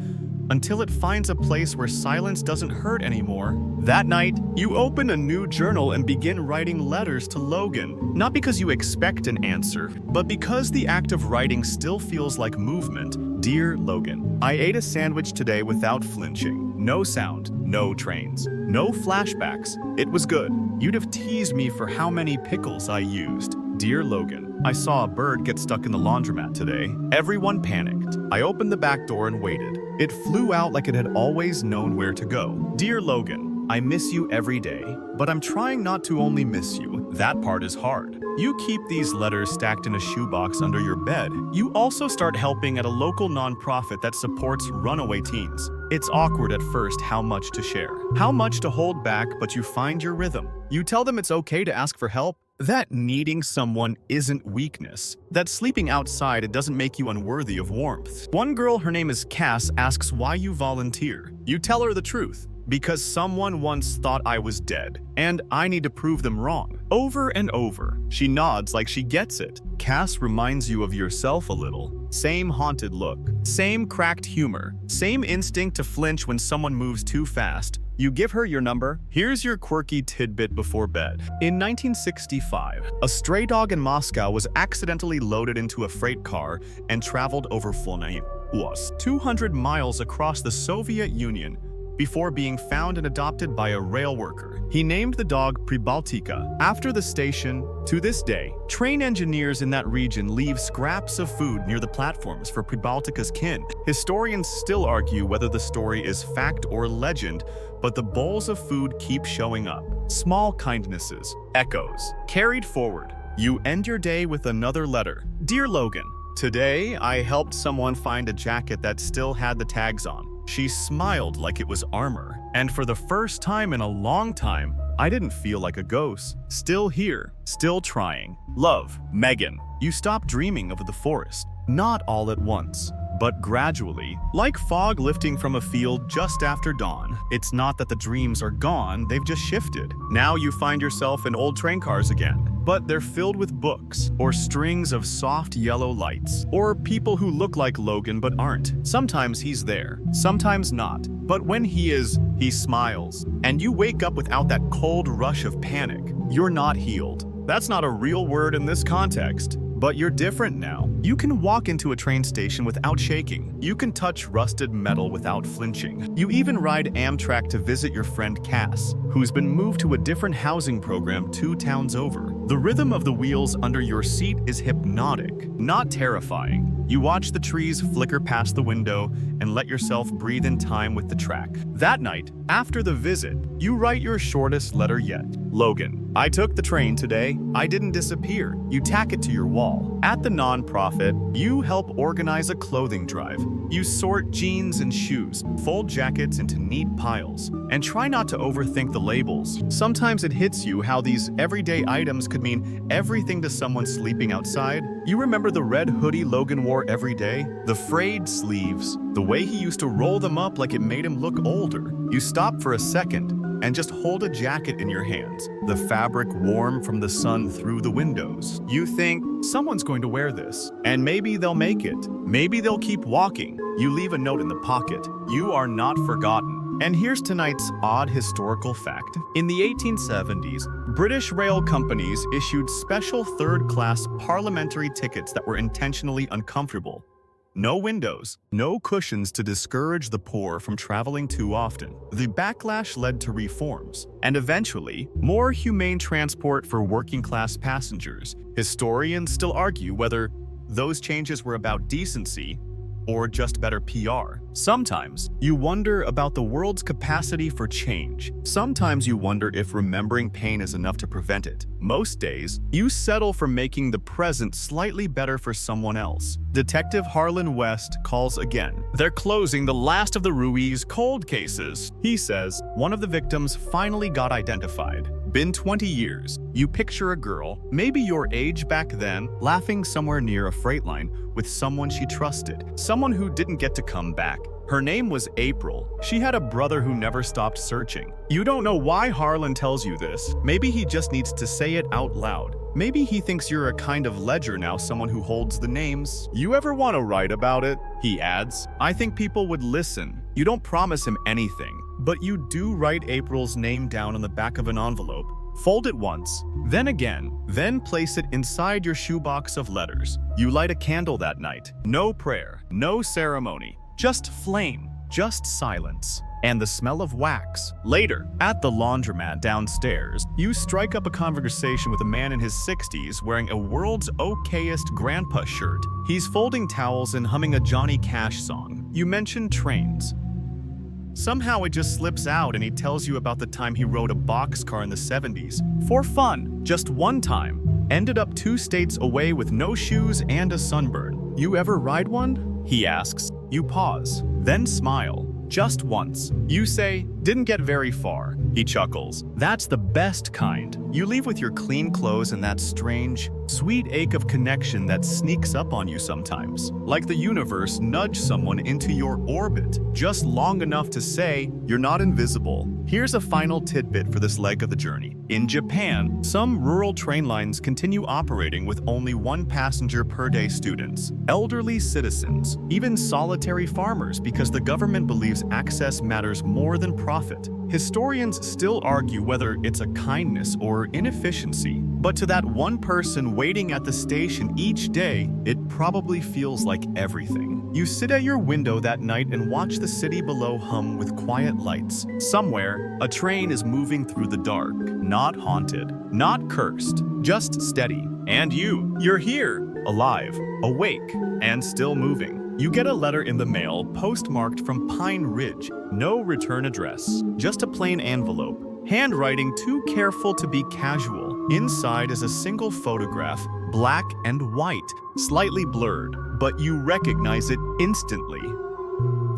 until it finds a place where silence doesn't hurt anymore. That night, you open a new journal and begin writing letters to Logan, not because you expect an answer, but because the act of writing still feels like movement. Dear Logan, I ate a sandwich today without flinching. No sound, no trains, no flashbacks. It was good. You'd have teased me for how many pickles I used. Dear Logan, I saw a bird get stuck in the laundromat today. Everyone panicked. I opened the back door and waited. It flew out like it had always known where to go. Dear Logan, I miss you every day, but I'm trying not to only miss you. That part is hard. You keep these letters stacked in a shoebox under your bed. You also start helping at a local nonprofit that supports runaway teens. It's awkward at first how much to share, how much to hold back, but you find your rhythm. You tell them it's okay to ask for help, that needing someone isn't weakness, that sleeping outside it doesn't make you unworthy of warmth. One girl, her name is Cass, asks why you volunteer. You tell her the truth. Because someone once thought I was dead, and I need to prove them wrong. Over and over. She nods like she gets it. Cass reminds you of yourself a little. Same haunted look, same cracked humor, same instinct to flinch when someone moves too fast. You give her your number. Here's your quirky tidbit before bed. In 1965, a stray dog in Moscow was accidentally loaded into a freight car and traveled over Flonay, 200 miles across the Soviet Union, before being found and adopted by a rail worker. He named the dog Pribaltika after the station. To this day, train engineers in that region leave scraps of food near the platforms for Pribaltika's kin. Historians still argue whether the story is fact or legend, but the bowls of food keep showing up. Small kindnesses, echoes, carried forward. You end your day with another letter. Dear Logan, today I helped someone find a jacket that still had the tags on. She smiled like it was armor, and for the first time in a long time, I didn't feel like a ghost. Still here, still trying. Love, Megan. You stop dreaming of the forest, not all at once, but gradually, like fog lifting from a field just after dawn. It's not that the dreams are gone, they've just shifted. Now you find yourself in old train cars again, but they're filled with books, or strings of soft yellow lights, or people who look like Logan but aren't. Sometimes he's there, sometimes not. But when he is, he smiles, and you wake up without that cold rush of panic. You're not healed. That's not a real word in this context. But you're different now. You can walk into a train station without shaking. You can touch rusted metal without flinching. You even ride Amtrak to visit your friend Cass, who's been moved to a different housing program 2 towns over. The rhythm of the wheels under your seat is hypnotic, not terrifying. You watch the trees flicker past the window and let yourself breathe in time with the track. That night, after the visit, you write your shortest letter yet. Logan, I took the train today. I didn't disappear. You tack it to your wall. At the nonprofit, you help organize a clothing drive. You sort jeans and shoes, fold jackets into neat piles, and try not to overthink the labels. Sometimes it hits you how these everyday items could mean everything to someone sleeping outside. You remember the red hoodie Logan wore every day? The frayed sleeves, the way he used to roll them up like it made him look older. You stop for a second and just hold a jacket in your hands, the fabric warm from the sun through the windows. You think, someone's going to wear this, and maybe they'll make it. Maybe they'll keep walking. You leave a note in the pocket. You are not forgotten. And here's tonight's odd historical fact. In the 1870s, British rail companies issued special third-class parliamentary tickets that were intentionally uncomfortable. No windows, no cushions to discourage the poor from traveling too often. The backlash led to reforms, and eventually, more humane transport for working-class passengers. Historians still argue whether those changes were about decency or just better PR. Sometimes you wonder about the world's capacity for change. Sometimes you wonder if remembering pain is enough to prevent it. Most days, you settle for making the present slightly better for someone else. Detective Harlan West calls again. They're closing the last of the Ruiz cold cases. He says one of the victims finally got identified. Been 20 years. You picture a girl, maybe your age back then, laughing somewhere near a freight line with someone she trusted, someone who didn't get to come back. Her name was April. She had a brother who never stopped searching. You don't know why Harlan tells you this. Maybe he just needs to say it out loud. Maybe he thinks you're a kind of ledger now, someone who holds the names. You ever want to write about it? He adds. I think people would listen. You don't promise him anything, but you do write April's name down on the back of an envelope. Fold it once, then again, then place it inside your shoebox of letters. You light a candle that night. No prayer, no ceremony, just flame, just silence, and the smell of wax. Later, at the laundromat downstairs, you strike up a conversation with a man in his 60s wearing a world's okayest grandpa shirt. He's folding towels and humming a Johnny Cash song. You mention trains. Somehow it just slips out and he tells you about the time he rode a boxcar in the 70s. For fun, just one time. Ended up 2 states away with no shoes and a sunburn. You ever ride one? He asks. You pause, then smile. Just once. You say, didn't get very far. He chuckles. That's the best kind. You leave with your clean clothes and that strange, sweet ache of connection that sneaks up on you sometimes. Like the universe nudged someone into your orbit, just long enough to say, you're not invisible. Here's a final tidbit for this leg of the journey. In Japan, some rural train lines continue operating with only 1 passenger per day students, elderly citizens, even solitary farmers, because the government believes access matters more than profit. Historians still argue whether it's a kindness or inefficiency, but to that one person waiting at the station each day, it probably feels like everything. You sit at your window that night and watch the city below hum with quiet lights. Somewhere, a train is moving through the dark, not haunted, not cursed, just steady. And you're here, alive, awake, and still moving. You get a letter in the mail postmarked from Pine Ridge. No return address, just a plain envelope. Handwriting too careful to be casual. Inside is a single photograph, black and white, slightly blurred, but you recognize it instantly.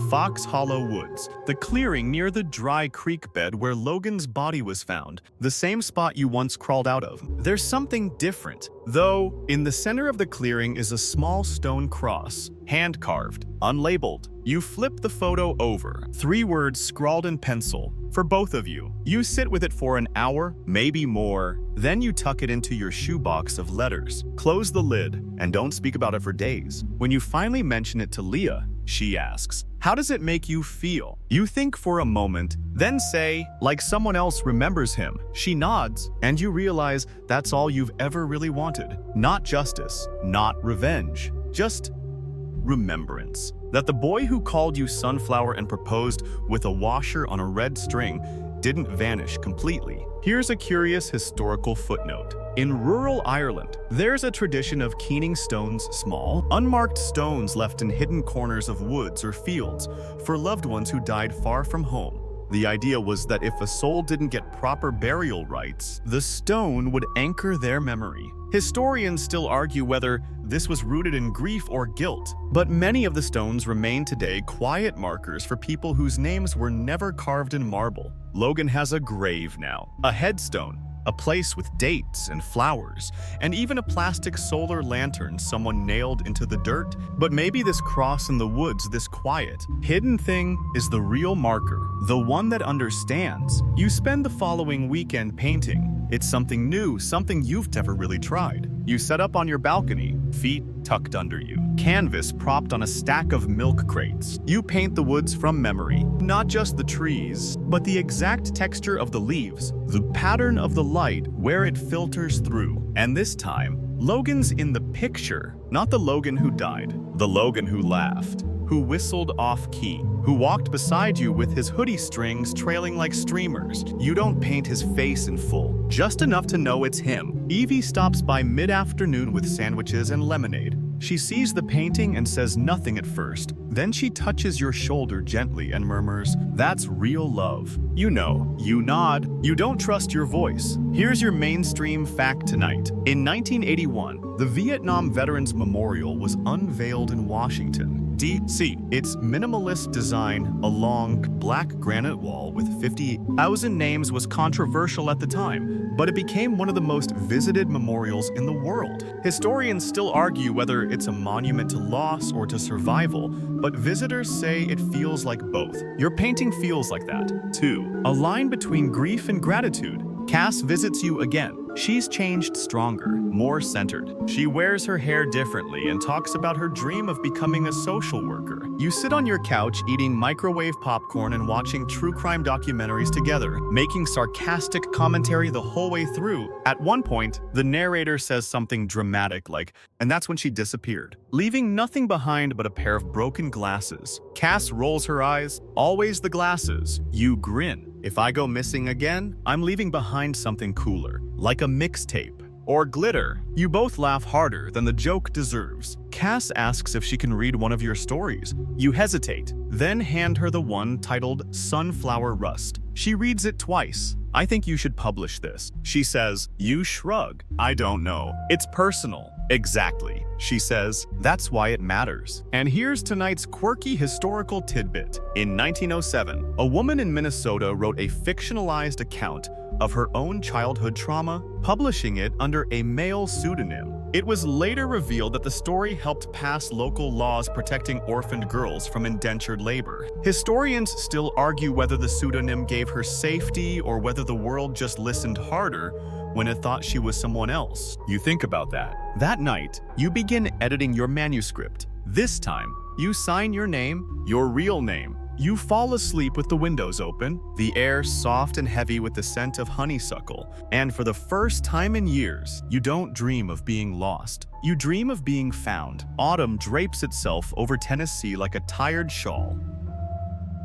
Fox Hollow Woods, the clearing near the dry creek bed where Logan's body was found, the same spot you once crawled out of. There's something different, though. In the center of the clearing is a small stone cross, hand-carved, unlabeled. You flip the photo over, 3 words scrawled in pencil, for both of you. You sit with it for an hour, maybe more, then you tuck it into your shoebox of letters. Close the lid, and don't speak about it for days. When you finally mention it to Leah, she asks, how does it make you feel? You think for a moment, then say, like someone else remembers him. She nods, and you realize that's all you've ever really wanted. Not justice, not revenge, just remembrance. That the boy who called you sunflower and proposed with a washer on a red string didn't vanish completely. Here's a curious historical footnote. In rural Ireland, there's a tradition of keening stones, small, unmarked stones left in hidden corners of woods or fields for loved ones who died far from home. The idea was that if a soul didn't get proper burial rites, the stone would anchor their memory. Historians still argue whether this was rooted in grief or guilt, but many of the stones remain today quiet markers for people whose names were never carved in marble. Logan has a grave now, a headstone, a place with dates and flowers, and even a plastic solar lantern someone nailed into the dirt. But maybe this cross in the woods, this quiet, hidden thing, is the real marker, the one that understands. You spend the following weekend painting. It's something new, something you've never really tried. You set up on your balcony, feet tucked under you, canvas propped on a stack of milk crates. You paint the woods from memory, not just the trees, but the exact texture of the leaves, the pattern of the light where it filters through. And this time, Logan's in the picture, not the Logan who died, the Logan who laughed, who whistled off-key, who walked beside you with his hoodie strings trailing like streamers. You don't paint his face in full, just enough to know it's him. Evie stops by mid-afternoon with sandwiches and lemonade. She sees the painting and says nothing at first. Then she touches your shoulder gently and murmurs, "That's real love." You know, you nod, you don't trust your voice. Here's your mainstream fact tonight. In 1981, the Vietnam Veterans Memorial was unveiled in Washington, D.C. Its minimalist design, a long, black granite wall with 50,000 names, was controversial at the time, but it became one of the most visited memorials in the world. Historians still argue whether it's a monument to loss or to survival, but visitors say it feels like both. Your painting feels like that, too. A line between grief and gratitude. Cass visits you again. She's changed stronger, more centered. She wears her hair differently and talks about her dream of becoming a social worker. You sit on your couch eating microwave popcorn and watching true crime documentaries together, making sarcastic commentary the whole way through. At one point, the narrator says something dramatic like, "And that's when she disappeared," leaving nothing behind but a pair of broken glasses. Cass rolls her eyes. "Always the glasses." You grin. "If I go missing again, I'm leaving behind something cooler, like a mixtape or glitter." You both laugh harder than the joke deserves. Cass asks if she can read one of your stories. You hesitate, then hand her the one titled Sunflower Rust. She reads it twice. "I think you should publish this," she says. You shrug. "I don't know. It's personal." "Exactly," she says. "That's why it matters." And here's tonight's quirky historical tidbit. In 1907, a woman in Minnesota wrote a fictionalized account of her own childhood trauma, publishing it under a male pseudonym. It was later revealed that the story helped pass local laws protecting orphaned girls from indentured labor. Historians still argue whether the pseudonym gave her safety or whether the world just listened harder when it thought she was someone else. You think about that. That night, you begin editing your manuscript. This time, you sign your name, your real name. You fall asleep with the windows open, the air soft and heavy with the scent of honeysuckle, and for the first time in years, you don't dream of being lost. You dream of being found. Autumn drapes itself over Tennessee like a tired shawl.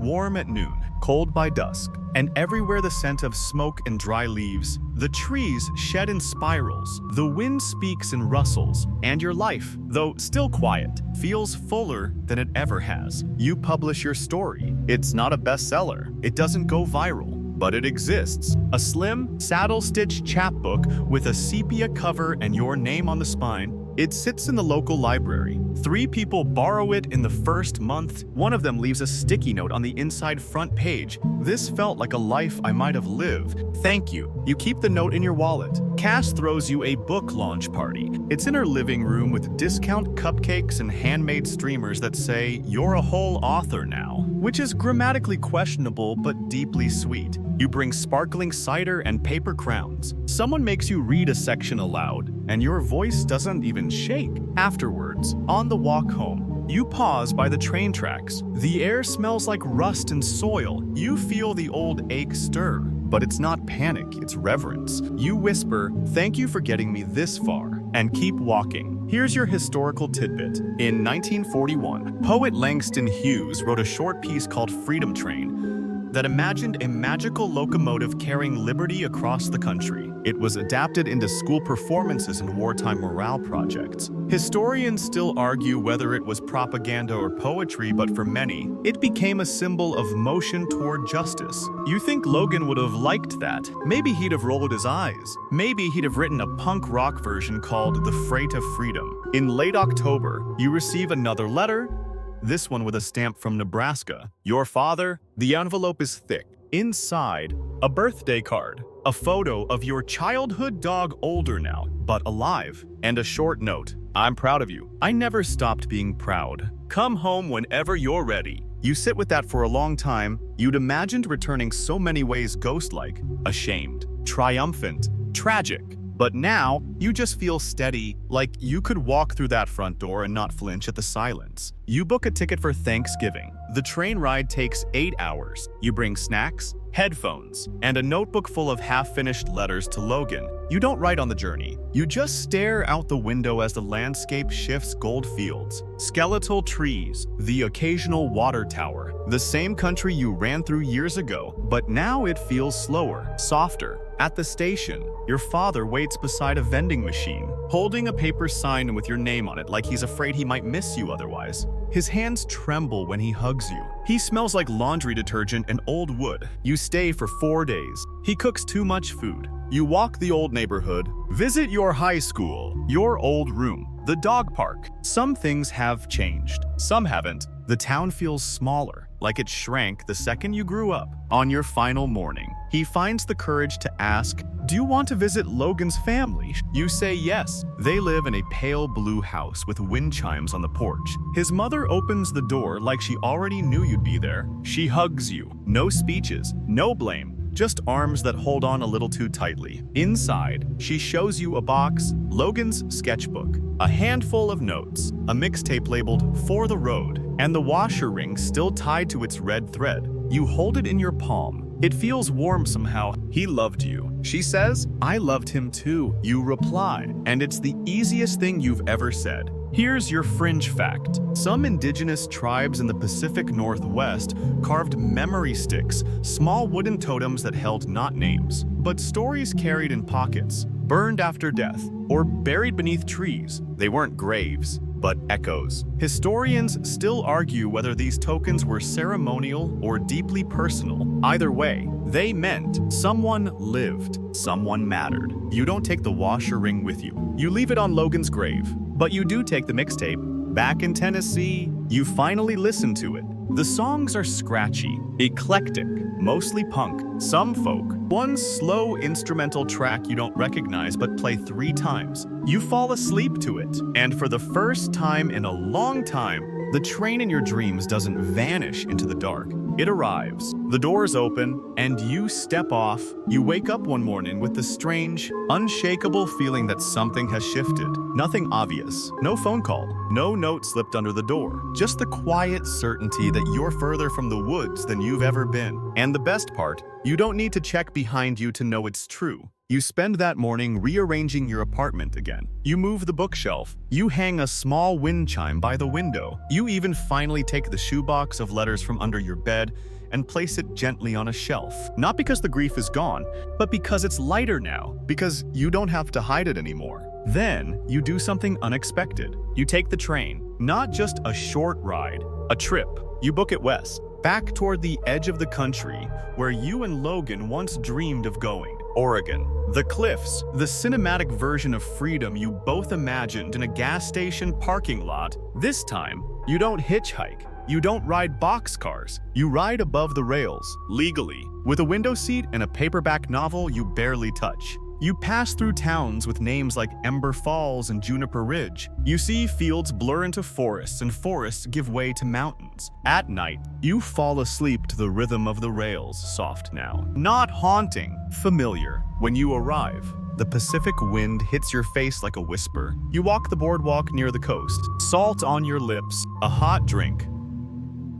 Warm at noon, cold by dusk, and everywhere the scent of smoke and dry leaves. The trees shed in spirals, the wind speaks and rustles, and your life, though still quiet, feels fuller than it ever has. You publish your story. It's not a bestseller. It doesn't go viral, but it exists. A slim, saddle-stitched chapbook with a sepia cover and your name on the spine. It sits in the local library. 3 people borrow it in the first month. One of them leaves a sticky note on the inside front page. "This felt like a life I might have lived. Thank you." You keep the note in your wallet. Cass throws you a book launch party. It's in her living room with discount cupcakes and handmade streamers that say, "You're a whole author now," which is grammatically questionable but deeply sweet. You bring sparkling cider and paper crowns. Someone makes you read a section aloud, and your voice doesn't even shake. Afterwards, on the walk home, you pause by the train tracks. The air smells like rust and soil. You feel the old ache stir. But it's not panic, it's reverence. You whisper, "Thank you for getting me this far," and keep walking. Here's your historical tidbit. In 1941, poet Langston Hughes wrote a short piece called Freedom Train that imagined a magical locomotive carrying liberty across the country. It was adapted into school performances and wartime morale projects. Historians still argue whether it was propaganda or poetry, but for many, it became a symbol of motion toward justice. You think Logan would have liked that. Maybe he'd have rolled his eyes. Maybe he'd have written a punk rock version called The Freight of Freedom. In late October, you receive another letter, this one with a stamp from Nebraska. Your father. The envelope is thick. Inside, a birthday card, a photo of your childhood dog, older now, but alive, and a short note. "I'm proud of you. I never stopped being proud. Come home whenever you're ready." You sit with that for a long time. You'd imagined returning so many ways ghost-like, ashamed, triumphant, tragic. But now, you just feel steady, like you could walk through that front door and not flinch at the silence. You book a ticket for Thanksgiving. The train ride takes 8 hours. You bring snacks, headphones, and a notebook full of half-finished letters to Logan. You don't write on the journey. You just stare out the window as the landscape shifts: gold fields, skeletal trees, the occasional water tower. The same country you ran through years ago, but now it feels slower, softer, At the station, your father waits beside a vending machine, holding a paper sign with your name on it like he's afraid he might miss you otherwise. His hands tremble when he hugs you. He smells like laundry detergent and old wood. You stay for 4 days. He cooks too much food. You walk the old neighborhood, visit your high school, your old room, the dog park. Some things have changed, some haven't. The town feels smaller, like it shrank the second you grew up. On your final morning, he finds the courage to ask, "Do you want to visit Logan's family?" You say yes. They live in a pale blue house with wind chimes on the porch. His mother opens the door like she already knew you'd be there. She hugs you. No speeches, no blame. Just arms that hold on a little too tightly. Inside, she shows you a box, Logan's sketchbook, a handful of notes, a mixtape labeled "For the Road," and the washer ring still tied to its red thread. You hold it in your palm. It feels warm somehow. He loved you. She says, "I loved him too." You reply, and it's the easiest thing you've ever said. Here's your fringe fact. Some indigenous tribes in the Pacific Northwest carved memory sticks, small wooden totems that held not names, but stories carried in pockets, burned after death, or buried beneath trees. They weren't graves, but echoes. Historians still argue whether these tokens were ceremonial or deeply personal. Either way, they meant someone lived, someone mattered. You don't take the washer ring with you. You leave it on Logan's grave, but you do take the mixtape. Back in Tennessee, you finally listen to it. The songs are scratchy, eclectic, mostly punk, some folk. One slow instrumental track you don't recognize but play 3 times. You fall asleep to it, and for the first time in a long time, the train in your dreams doesn't vanish into the dark. It arrives, the doors open, and you step off. You wake up one morning with the strange, unshakable feeling that something has shifted. Nothing obvious, no phone call, no note slipped under the door. Just the quiet certainty that you're further from the woods than you've ever been. And the best part, you don't need to check behind you to know it's true. You spend that morning rearranging your apartment again. You move the bookshelf. You hang a small wind chime by the window. You even finally take the shoebox of letters from under your bed and place it gently on a shelf. Not because the grief is gone, but because it's lighter now, because you don't have to hide it anymore. Then, you do something unexpected. You take the train. Not just a short ride, a trip. You book it west, back toward the edge of the country where you and Logan once dreamed of going. Oregon. The cliffs, the cinematic version of freedom you both imagined in a gas station parking lot. This time, you don't hitchhike. You don't ride boxcars. You ride above the rails, legally, with a window seat and a paperback novel you barely touch. You pass through towns with names like Ember Falls and Juniper Ridge. You see fields blur into forests and forests give way to mountains. At night, you fall asleep to the rhythm of the rails, soft now. Not haunting, familiar. When you arrive, the Pacific wind hits your face like a whisper. You walk the boardwalk near the coast, salt on your lips, a hot drink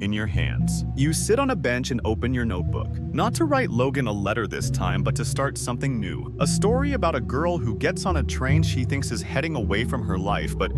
in your hands. You sit on a bench and open your notebook. Not to write Logan a letter this time, but to start something new. A story about a girl who gets on a train she thinks is heading away from her life, but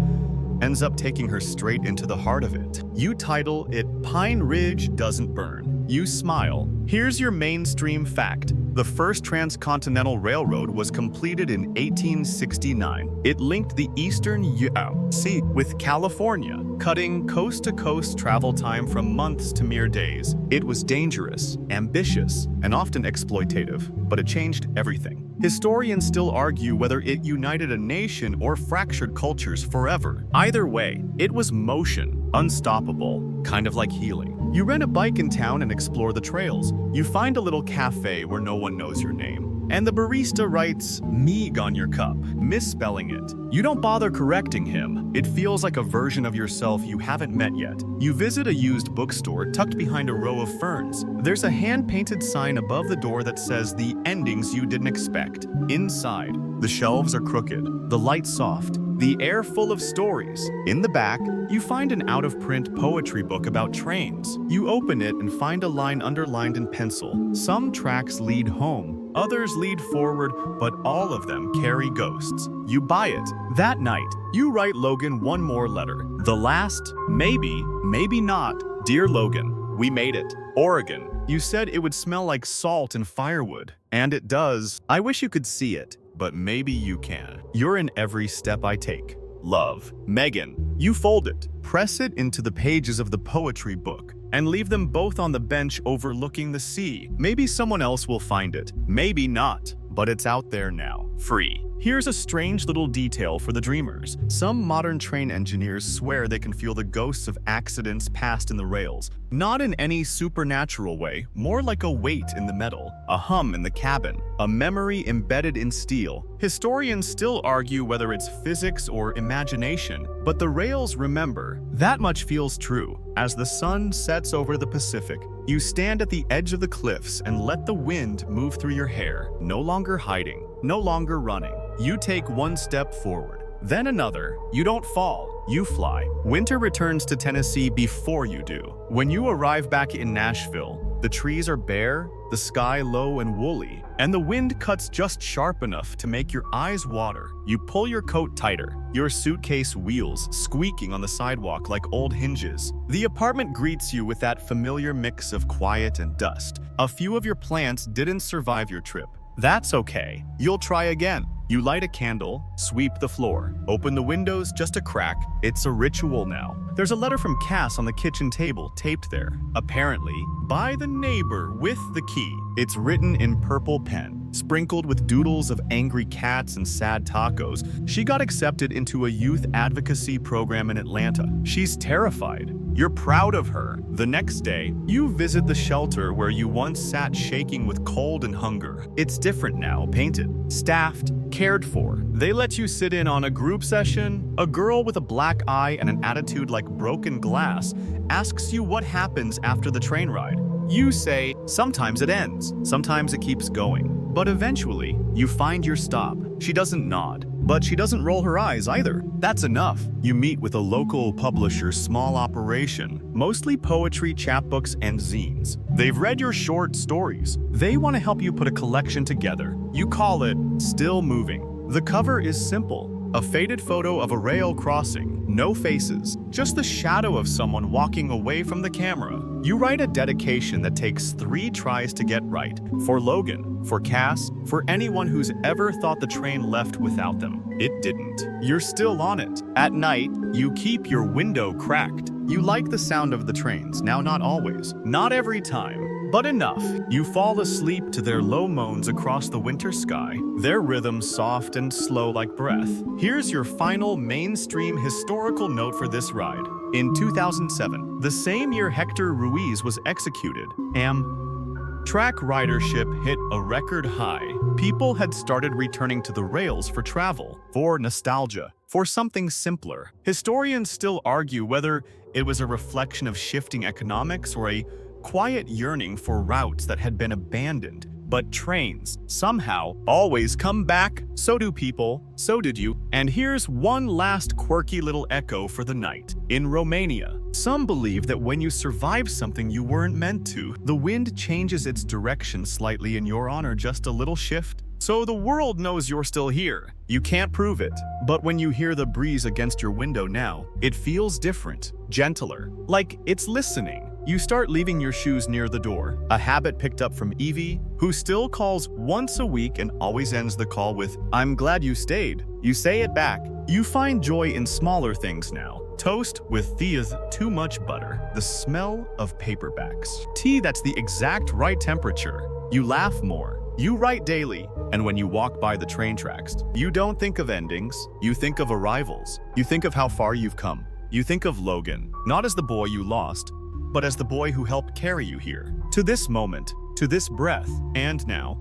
ends up taking her straight into the heart of it. You title it Pine Ridge Doesn't Burn. You smile. Here's your mainstream fact. The first transcontinental railroad was completed in 1869. It linked the eastern U.S. with California, cutting coast-to-coast travel time from months to mere days. It was dangerous, ambitious, and often exploitative, but it changed everything. Historians still argue whether it united a nation or fractured cultures forever. Either way, it was motion, unstoppable, kind of like healing. You rent a bike in town and explore the trails. You find a little cafe where no one knows your name, and the barista writes Meeg on your cup, misspelling it. You don't bother correcting him. It feels like a version of yourself you haven't met yet. You visit a used bookstore tucked behind a row of ferns. There's a hand-painted sign above the door that says the endings you didn't expect. Inside, the shelves are crooked, the light soft, the air full of stories. In the back, you find an out-of-print poetry book about trains. You open it and find a line underlined in pencil. Some tracks lead home, others lead forward, but all of them carry ghosts. You buy it. That night, you write Logan one more letter. The last, maybe, maybe not. Dear Logan, we made it. Oregon. You said it would smell like salt and firewood. And it does. I wish you could see it, but maybe you can. You're in every step I take. Love. Megan, you fold it. Press it into the pages of the poetry book and leave them both on the bench overlooking the sea. Maybe someone else will find it. Maybe not. But it's out there now, free. Here's a strange little detail for the dreamers. Some modern train engineers swear they can feel the ghosts of accidents passed in the rails. Not in any supernatural way, more like a weight in the metal, a hum in the cabin, a memory embedded in steel. Historians still argue whether it's physics or imagination, but the rails remember. That much feels true. As the sun sets over the Pacific, you stand at the edge of the cliffs and let the wind move through your hair, no longer hiding, no longer running. You take one step forward, then another. You don't fall, you fly. Winter returns to Tennessee before you do. When you arrive back in Nashville, the trees are bare, the sky low and woolly, and the wind cuts just sharp enough to make your eyes water. You pull your coat tighter, your suitcase wheels squeaking on the sidewalk like old hinges. The apartment greets you with that familiar mix of quiet and dust. A few of your plants didn't survive your trip. That's okay. You'll try again. You light a candle, sweep the floor, open the windows just a crack. It's a ritual now. There's a letter from Cass on the kitchen table taped there, apparently by the neighbor with the key. It's written in purple pen, sprinkled with doodles of angry cats and sad tacos. She got accepted into a youth advocacy program in Atlanta. She's terrified. You're proud of her. The next day, you visit the shelter where you once sat shaking with cold and hunger. It's different now, painted, staffed, cared for. They let you sit in on a group session. A girl with a black eye and an attitude like broken glass asks you what happens after the train ride. You say, sometimes it ends, sometimes it keeps going. But eventually, you find your stop. She doesn't nod, but she doesn't roll her eyes either. That's enough. You meet with a local publisher's small operation, mostly poetry, chapbooks, and zines. They've read your short stories. They want to help you put a collection together. You call it Still Moving. The cover is simple. A faded photo of a rail crossing, no faces, just the shadow of someone walking away from the camera. You write a dedication that takes 3 tries to get right. For Logan, for Cass, for anyone who's ever thought the train left without them. It didn't. You're still on it. At night, you keep your window cracked. You like the sound of the trains, now not always, not every time, but enough. You fall asleep to their low moans across the winter sky, their rhythm soft and slow like breath. Here's your final mainstream historical note for this ride. In 2007, the same year Hector Ruiz was executed, Amtrak ridership hit a record high. People had started returning to the rails for travel, for nostalgia, for something simpler. Historians still argue whether it was a reflection of shifting economics or a quiet yearning for routes that had been abandoned. But trains, somehow, always come back. So do people. So did you. And here's one last quirky little echo for the night. In Romania, some believe that when you survive something you weren't meant to, the wind changes its direction slightly in your honor, just a little shift. So the world knows you're still here. You can't prove it. But when you hear the breeze against your window now, it feels different, gentler, like it's listening. You start leaving your shoes near the door, a habit picked up from Evie, who still calls once a week and always ends the call with, "I'm glad you stayed." You say it back. You find joy in smaller things now. Toast with Thea's too much butter, the smell of paperbacks, tea that's the exact right temperature. You laugh more. You write daily, and when you walk by the train tracks, you don't think of endings, you think of arrivals. You think of how far you've come. You think of Logan, not as the boy you lost, but as the boy who helped carry you here, to this moment, to this breath. And now,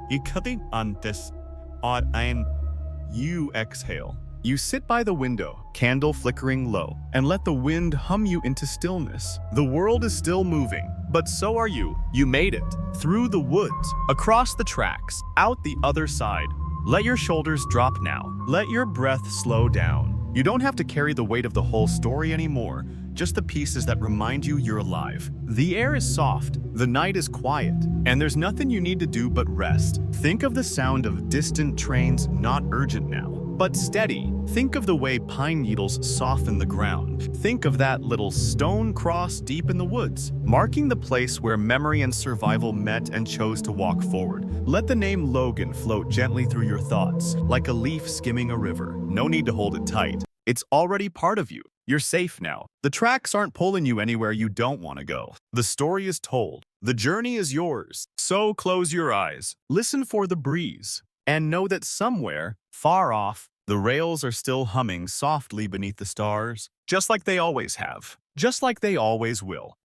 you exhale. You sit by the window, candle flickering low, and let the wind hum you into stillness. The world is still moving, but so are you. You made it. Through the woods, across the tracks, out the other side. Let your shoulders drop now. Let your breath slow down. You don't have to carry the weight of the whole story anymore, just the pieces that remind you you're alive. The air is soft, the night is quiet, and there's nothing you need to do but rest. Think of the sound of distant trains, not urgent now, but steady. Think of the way pine needles soften the ground. Think of that little stone cross deep in the woods, marking the place where memory and survival met and chose to walk forward. Let the name Logan float gently through your thoughts, like a leaf skimming a river. No need to hold it tight. It's already part of you. You're safe now. The tracks aren't pulling you anywhere you don't want to go. The story is told. The journey is yours. So close your eyes, listen for the breeze, and know that somewhere, far off, the rails are still humming softly beneath the stars, just like they always have, just like they always will.